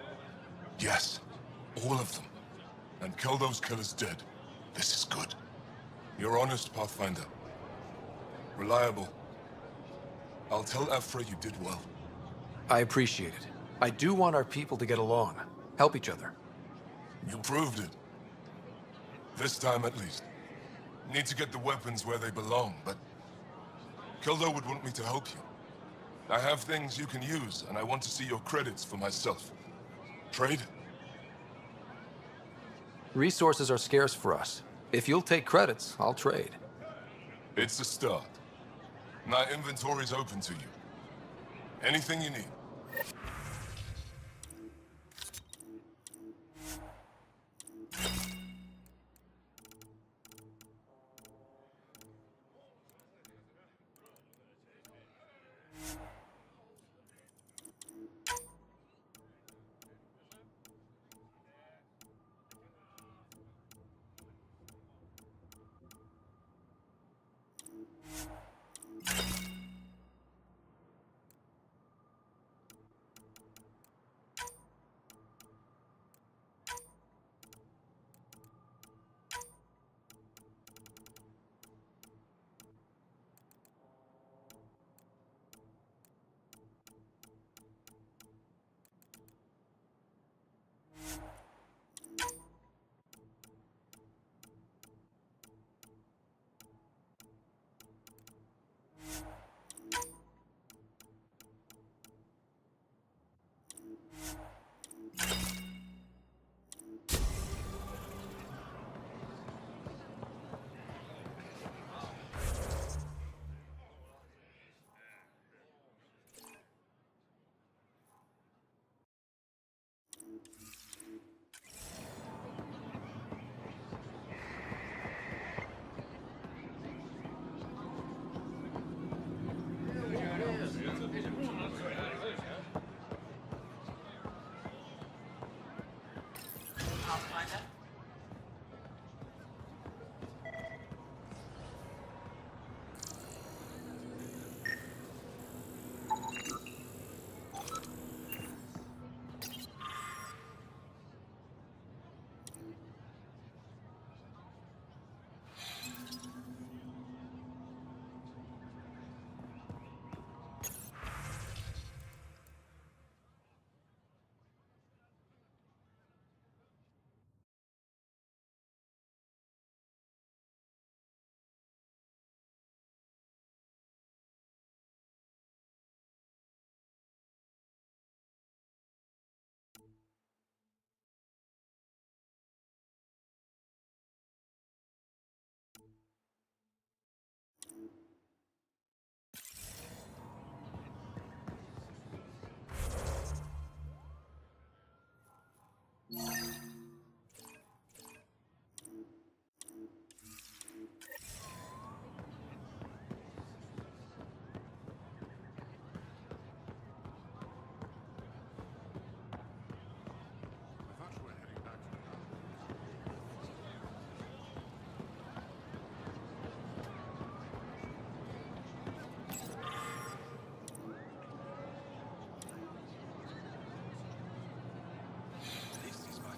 Yes, all of them. And Keldo's killer's dead. This is good. You're honest, Pathfinder. Reliable. I'll tell Ephra you did well. I appreciate it. I do want our people to get along, help each other. You proved it. This time at least. Need to get the weapons where they belong, but Keldo would want me to help you. I have things you can use, and I want to see your credits for myself. Trade? Resources are scarce for us. If you'll take credits, I'll trade. It's a start. My inventory's open to you. Anything you need.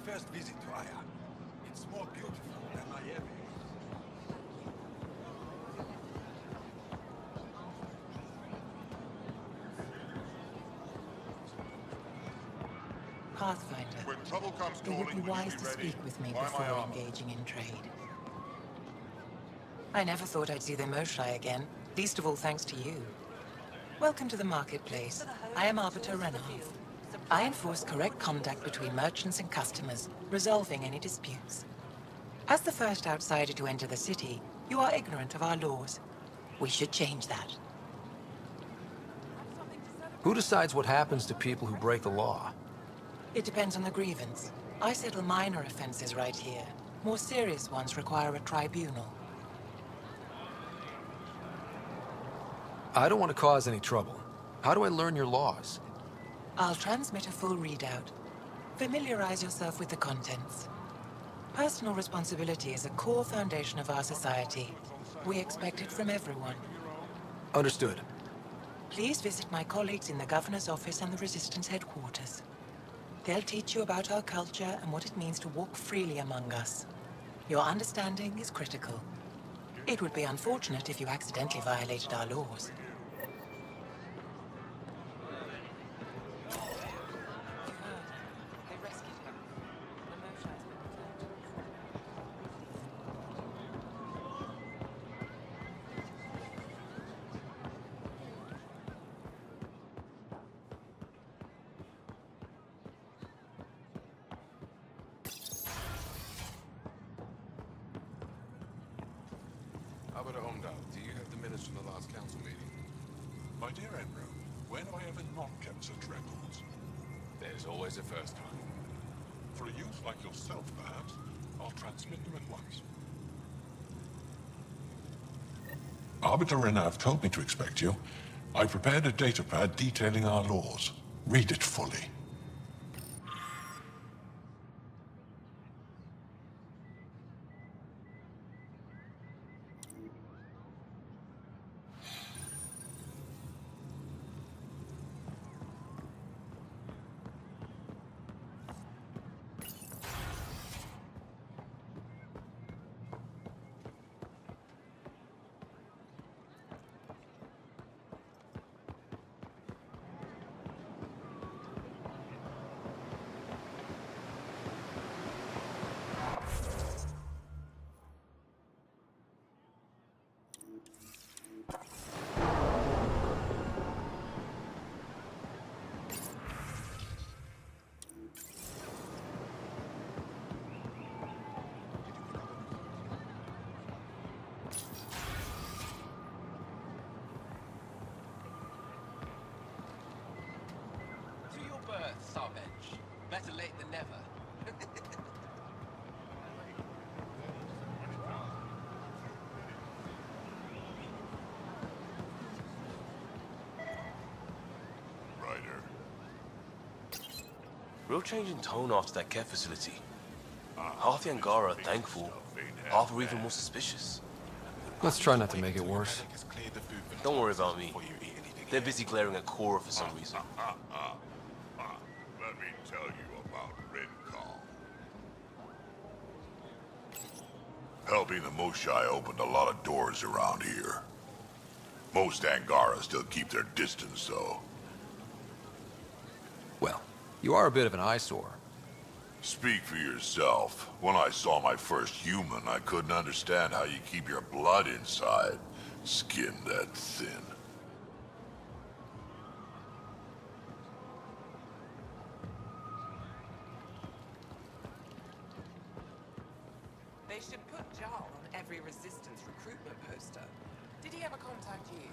first visit to Aya. It's more beautiful than Miami. Pathfinder, When trouble comes it would calling, be will you wise be to ready? speak with me Buy my before armor. engaging in trade. I never thought I'd see the Moshae again, least of all thanks to you. Welcome to the marketplace. I am Arbiter Renav. I enforce correct conduct between merchants and customers, resolving any disputes. As the first outsider to enter the city, you are ignorant of our laws. We should change that. Who decides what happens to people who break the law? It depends on the grievance. I settle minor offenses right here. More serious ones require a tribunal. I don't want to cause any trouble. How do I learn your laws? I'll transmit a full readout. Familiarize yourself with the contents. Personal responsibility is a core foundation of our society. We expect it from everyone. Understood. Please visit my colleagues in the Governor's office and the Resistance headquarters. They'll teach you about our culture and what it means to walk freely among us. Your understanding is critical. It would be unfortunate if you accidentally violated our laws. Arbiter Ondal, do you have the minutes from the last council meeting? My dear Admiral, when have I ever not kept such records? There's always a first time. For a youth like yourself, perhaps, I'll transmit them at once. Arbiter Renav told me to expect you. I prepared a datapad detailing our laws. Read it fully. Sarbench. Better late than never. Ryder. Real change in tone after that care facility. Half the Angara are thankful, half are even more suspicious. Let's try not to make it worse. Don't worry about me. They're busy glaring at Cora for some reason. Let me tell you about Rincon. Helping the Moshae opened a lot of doors around here. Most Angara still keep their distance, though. Well, you are a bit of an eyesore. Speak for yourself. When I saw my first human, I couldn't understand how you keep your blood inside. Skin that thin. They should put Jarl on every Resistance recruitment poster. Did he ever contact you?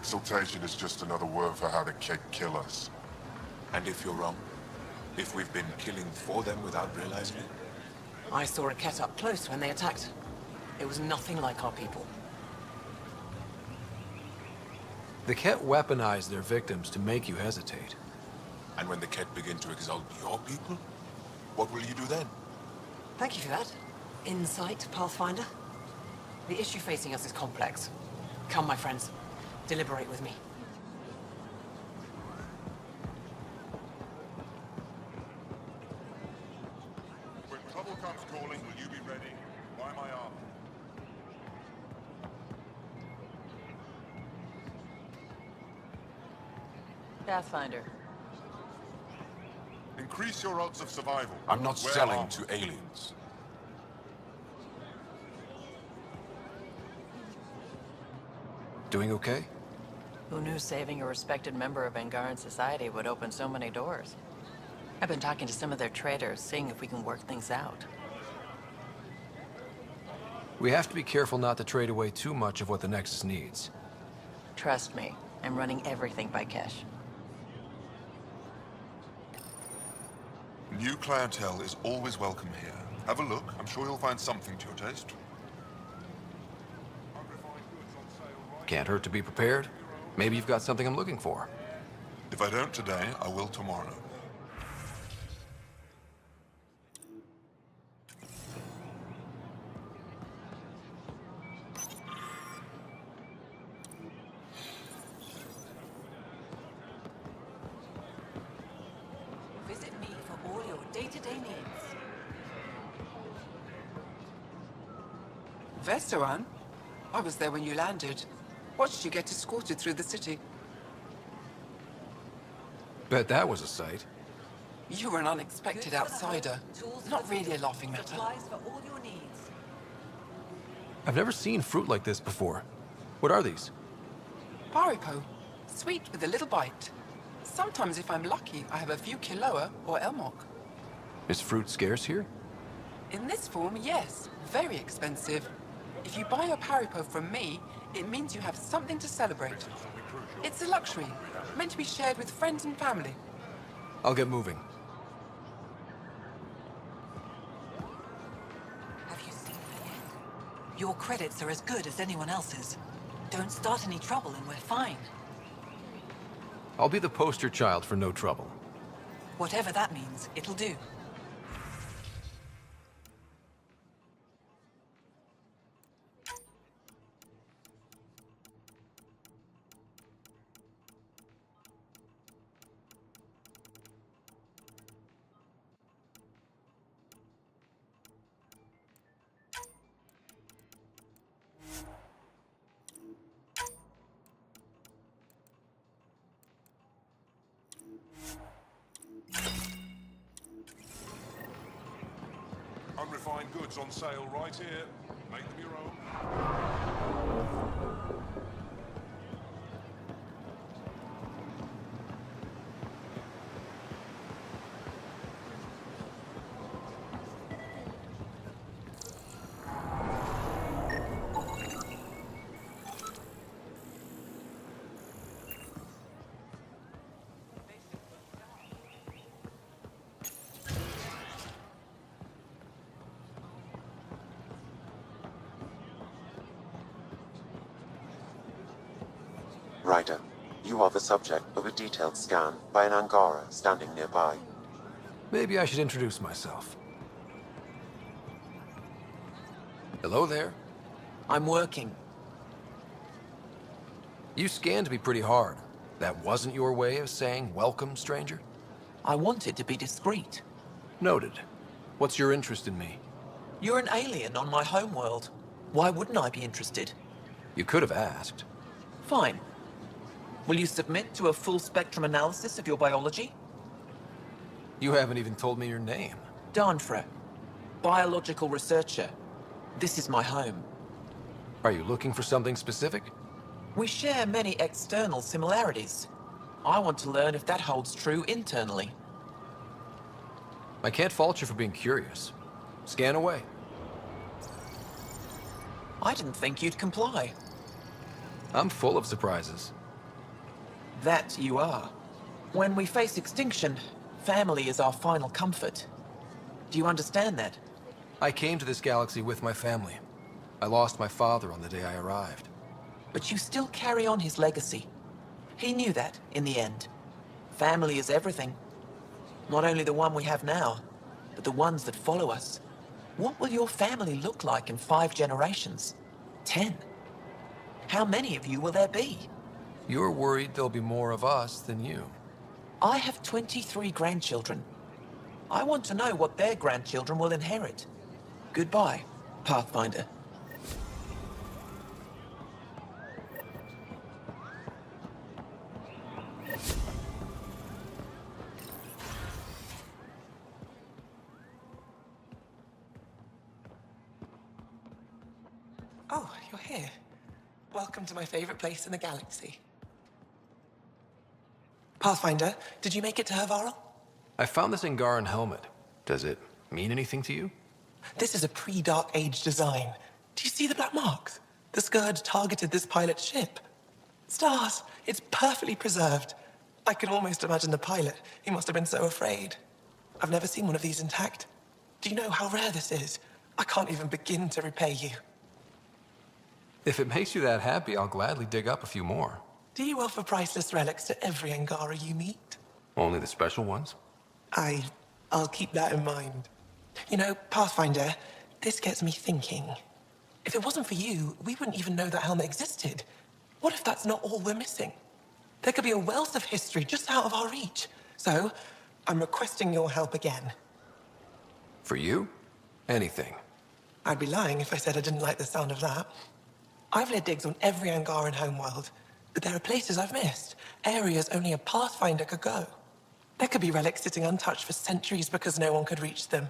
Exaltation is just another word for how the Kett kill us. And if you're wrong? If we've been killing for them without realizing it? I saw a Kett up close when they attacked. It was nothing like our people. The Kett weaponize their victims to make you hesitate. And when the Kett begin to exalt your people, what will you do then? Thank you for that. Insight, Pathfinder. The issue facing us is complex. Come, my friends. Deliberate with me. When trouble comes calling, will you be ready? Why am I armed? Pathfinder. Increase your odds of survival. I'm not Wear selling armor. to aliens. Doing okay? Who knew saving a respected member of Angaran society would open so many doors? I've been talking to some of their traders, seeing if we can work things out. We have to be careful not to trade away too much of what the Nexus needs. Trust me, I'm running everything by cash. New clientele is always welcome here. Have a look. I'm sure you'll find something to your taste. Can't hurt to be prepared. Maybe you've got something I'm looking for. If I don't today, I will tomorrow. Visit me for all your day-to-day needs. Veteran? I was there when you landed. Watched you get escorted through the city. Bet that was a sight. You were an unexpected outsider. Not really a laughing matter. Supplies for all your needs. I've never seen fruit like this before. What are these? Paripo. Sweet with a little bite. Sometimes if I'm lucky, I have a few Kiloa or Elmok. Is fruit scarce here? In this form, yes. Very expensive. If you buy a Paripo from me, it means you have something to celebrate. It's a luxury, meant to be shared with friends and family. I'll get moving. Have you seen her yet? Your credits are as good as anyone else's. Don't start any trouble and we're fine. I'll be the poster child for no trouble. Whatever that means, it'll do. Unrefined goods on sale right here. Make them your own. Ryder, you are the subject of a detailed scan by an Angara standing nearby. Maybe I should introduce myself. Hello there. I'm working. You scanned me pretty hard. That wasn't your way of saying welcome, stranger? I wanted to be discreet. Noted. What's your interest in me? You're an alien on my homeworld. Why wouldn't I be interested? You could have asked. Fine. Will you submit to a full-spectrum analysis of your biology? You haven't even told me your name. Danfra. Biological researcher. This is my home. Are you looking for something specific? We share many external similarities. I want to learn if that holds true internally. I can't fault you for being curious. Scan away. I didn't think you'd comply. I'm full of surprises. That you are. When we face extinction, family is our final comfort. Do you understand that? I came to this galaxy with my family. I lost my father on the day I arrived. But you still carry on his legacy. He knew that, in the end. Family is everything. Not only the one we have now, but the ones that follow us. What will your family look like in 5 generations? 10? How many of you will there be? You're worried there'll be more of us than you. I have 23 grandchildren. I want to know what their grandchildren will inherit. Goodbye, Pathfinder. Oh, you're here. Welcome to my favorite place in the galaxy. Pathfinder, did you make it to Hervarl? I found this Angaran helmet. Does it mean anything to you? This is a pre-Dark Age design. Do you see the black marks? The Scourge targeted this pilot's ship. Stars, it's perfectly preserved. I can almost imagine the pilot. He must have been so afraid. I've never seen one of these intact. Do you know how rare this is? I can't even begin to repay you. If it makes you that happy, I'll gladly dig up a few more. Do you offer priceless relics to every Angara you meet? Only the special ones? I'll keep that in mind. You know, Pathfinder, this gets me thinking. If it wasn't for you, we wouldn't even know that helmet existed. What if that's not all we're missing? There could be a wealth of history just out of our reach. So, I'm requesting your help again. For you? Anything. I'd be lying if I said I didn't like the sound of that. I've led digs on every Angaran homeworld, but there are places I've missed, areas only a Pathfinder could go. There could be relics sitting untouched for centuries because no one could reach them.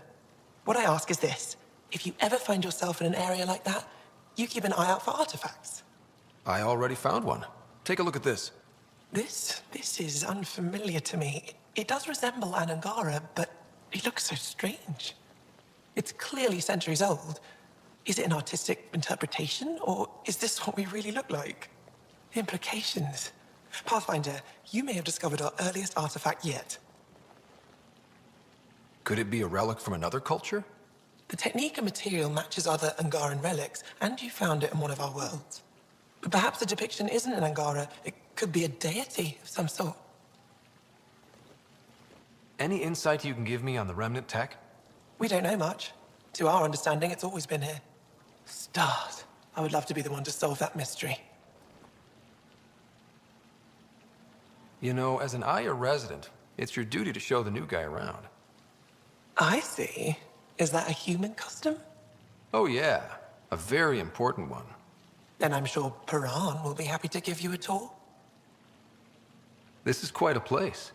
What I ask is this: if you ever find yourself in an area like that, you keep an eye out for artifacts. I already found one. Take a look at this. This is unfamiliar to me. It does resemble an Angara, but it looks so strange. It's clearly centuries old. Is it an artistic interpretation, or is this what we really look like? The implications. Pathfinder, you may have discovered our earliest artifact yet. Could it be a relic from another culture? The technique and material matches other Angaran relics, and you found it in one of our worlds. But perhaps the depiction isn't an Angara. It could be a deity of some sort. Any insight you can give me on the remnant tech? We don't know much. To our understanding, it's always been here. Stars. I would love to be the one to solve that mystery. You know, as an Aya resident, it's your duty to show the new guy around. I see. Is that a human custom? Oh yeah, a very important one. Then I'm sure Piran will be happy to give you a tour. This is quite a place.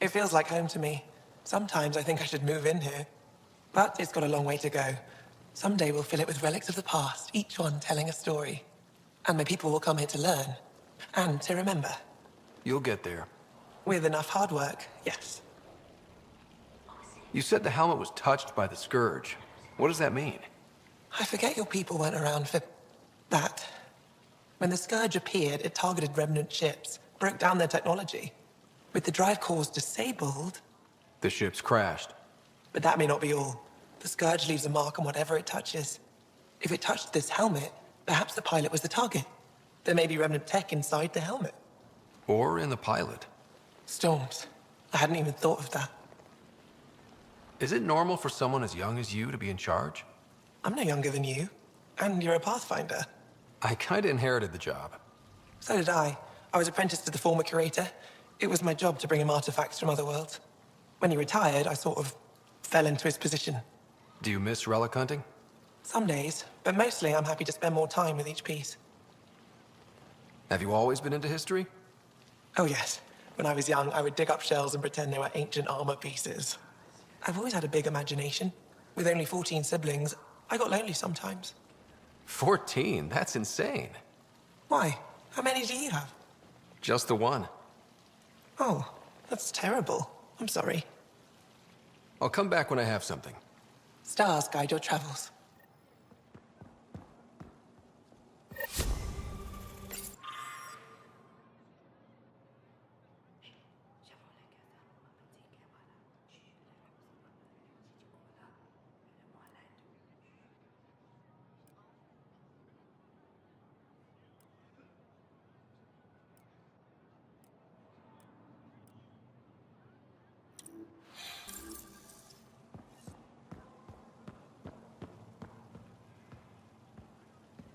It feels like home to me. Sometimes I think I should move in here. But it's got a long way to go. Someday we'll fill it with relics of the past, each one telling a story. And my people will come here to learn. And to remember. You'll get there. With enough hard work, yes. You said the helmet was touched by the Scourge. What does that mean? I forget your people weren't around for that. When the Scourge appeared, it targeted remnant ships, broke down their technology. With the drive cores disabled... The ships crashed. But that may not be all. The Scourge leaves a mark on whatever it touches. If it touched this helmet, perhaps the pilot was the target. There may be remnant tech inside the helmet. Or in the pilot. Storms. I hadn't even thought of that. Is it normal for someone as young as you to be in charge? I'm no younger than you. And you're a Pathfinder. I kinda inherited the job. So did I. I was apprenticed to the former curator. It was my job to bring him artifacts from other worlds. When he retired, I sort of fell into his position. Do you miss relic hunting? Some days, but mostly I'm happy to spend more time with each piece. Have you always been into history? Oh yes. When I was young, I would dig up shells and pretend they were ancient armor pieces. I've always had a big imagination. With only 14 siblings, I got lonely sometimes. 14? That's insane. Why? How many do you have? Just the one. Oh, that's terrible. I'm sorry. I'll come back when I have something. Stars guide your travels.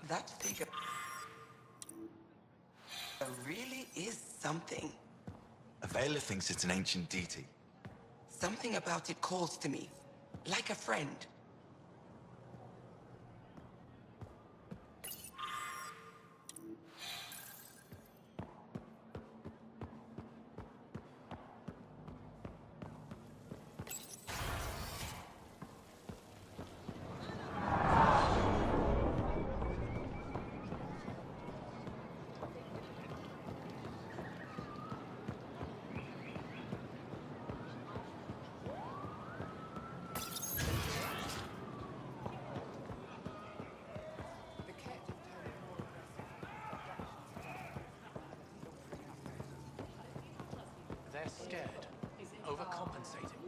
That figure really is something. Avela thinks it's an ancient deity. Something about it calls to me, like a friend. They're scared, overcompensating.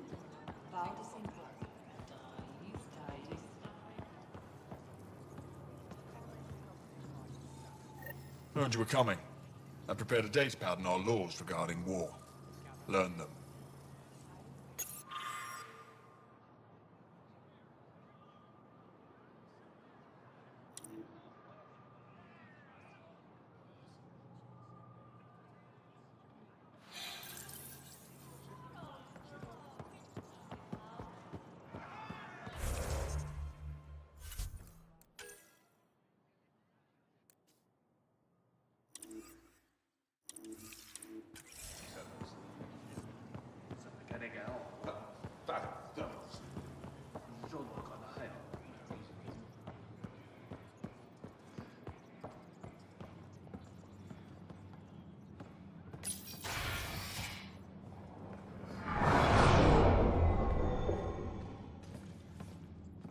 Heard you were coming. I prepared a datapad on our laws regarding war. Learn them.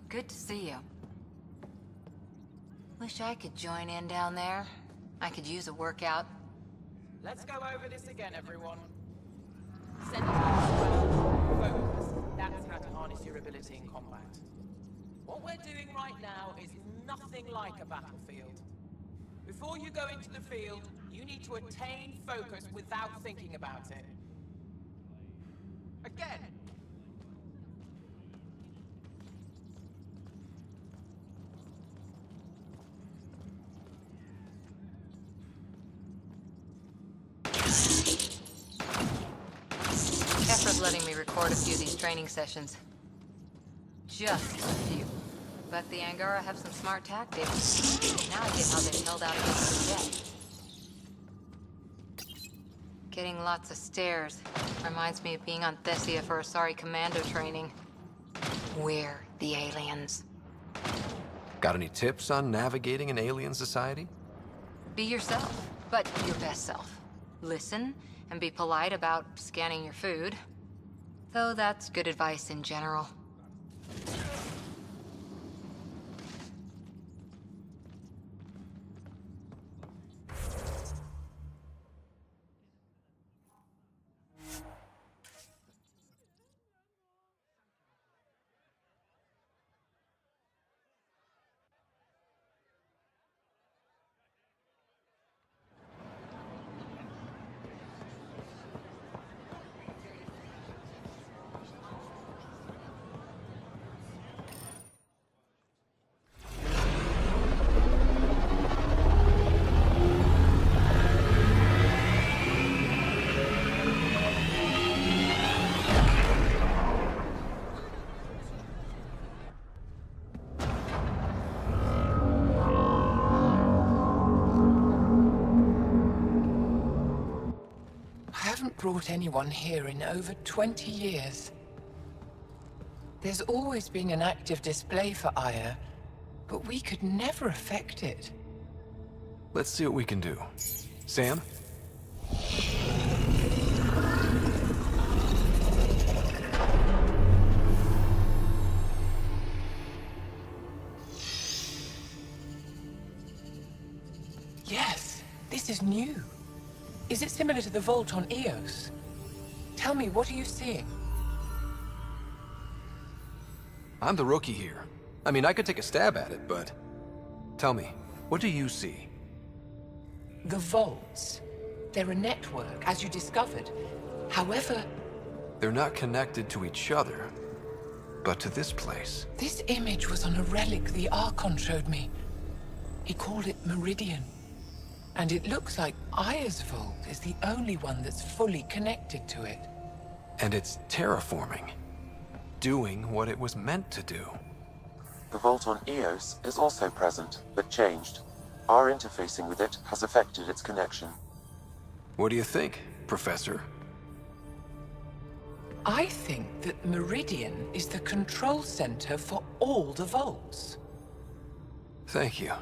Good to see you. Wish I could join in down there. I could use a workout. Let's go over this again, everyone. Send focus. That's how to harness your ability in combat. What we're doing right now is nothing like a battlefield. Before you go into the field, you need to attain focus without thinking about it. Again. Sjefa's letting me record a few of these training sessions. Just a few. But the Angara have some smart tactics. Now I get how they've held out against the dead. Getting lots of stares. Reminds me of being on Thessia for Asari commando training. We're the aliens. Got any tips on navigating an alien society? Be yourself, but your best self. Listen, and be polite about scanning your food. Though that's good advice in general. Brought anyone here in over 20 years. There's always been an active display for Aya, but we could never affect it. Let's see what we can do. Sam? Yes, this is new. Is it similar to the vault on Eos? Tell me, what are you seeing? I'm the rookie here. I mean, I could take a stab at it, but... Tell me, what do you see? The vaults. They're a network, as you discovered. However... They're not connected to each other, but to this place. This image was on a relic the Archon showed me. He called it Meridian. And it looks like Aya's vault is the only one that's fully connected to it. And it's terraforming. Doing what it was meant to do. The vault on Eos is also present, but changed. Our interfacing with it has affected its connection. What do you think, Professor? I think that Meridian is the control center for all the vaults. Thank you.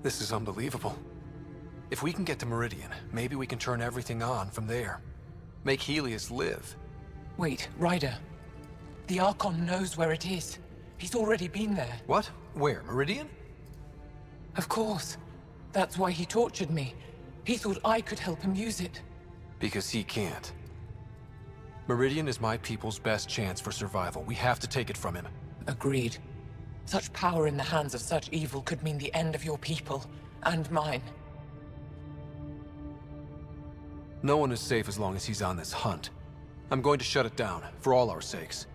This is unbelievable. If we can get to Meridian, maybe we can turn everything on from there. Make Helios live. Wait, Ryder. The Archon knows where it is. He's already been there. What? Where? Meridian? Of course. That's why he tortured me. He thought I could help him use it. Because he can't. Meridian is my people's best chance for survival. We have to take it from him. Agreed. Such power in the hands of such evil could mean the end of your people, and mine. No one is safe as long as he's on this hunt. I'm going to shut it down, for all our sakes.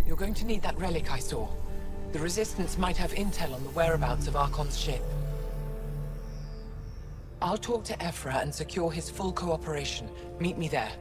You're going to need that relic I saw. The Resistance might have intel on the whereabouts of Archon's ship. I'll talk to Ephra and secure his full cooperation. Meet me there.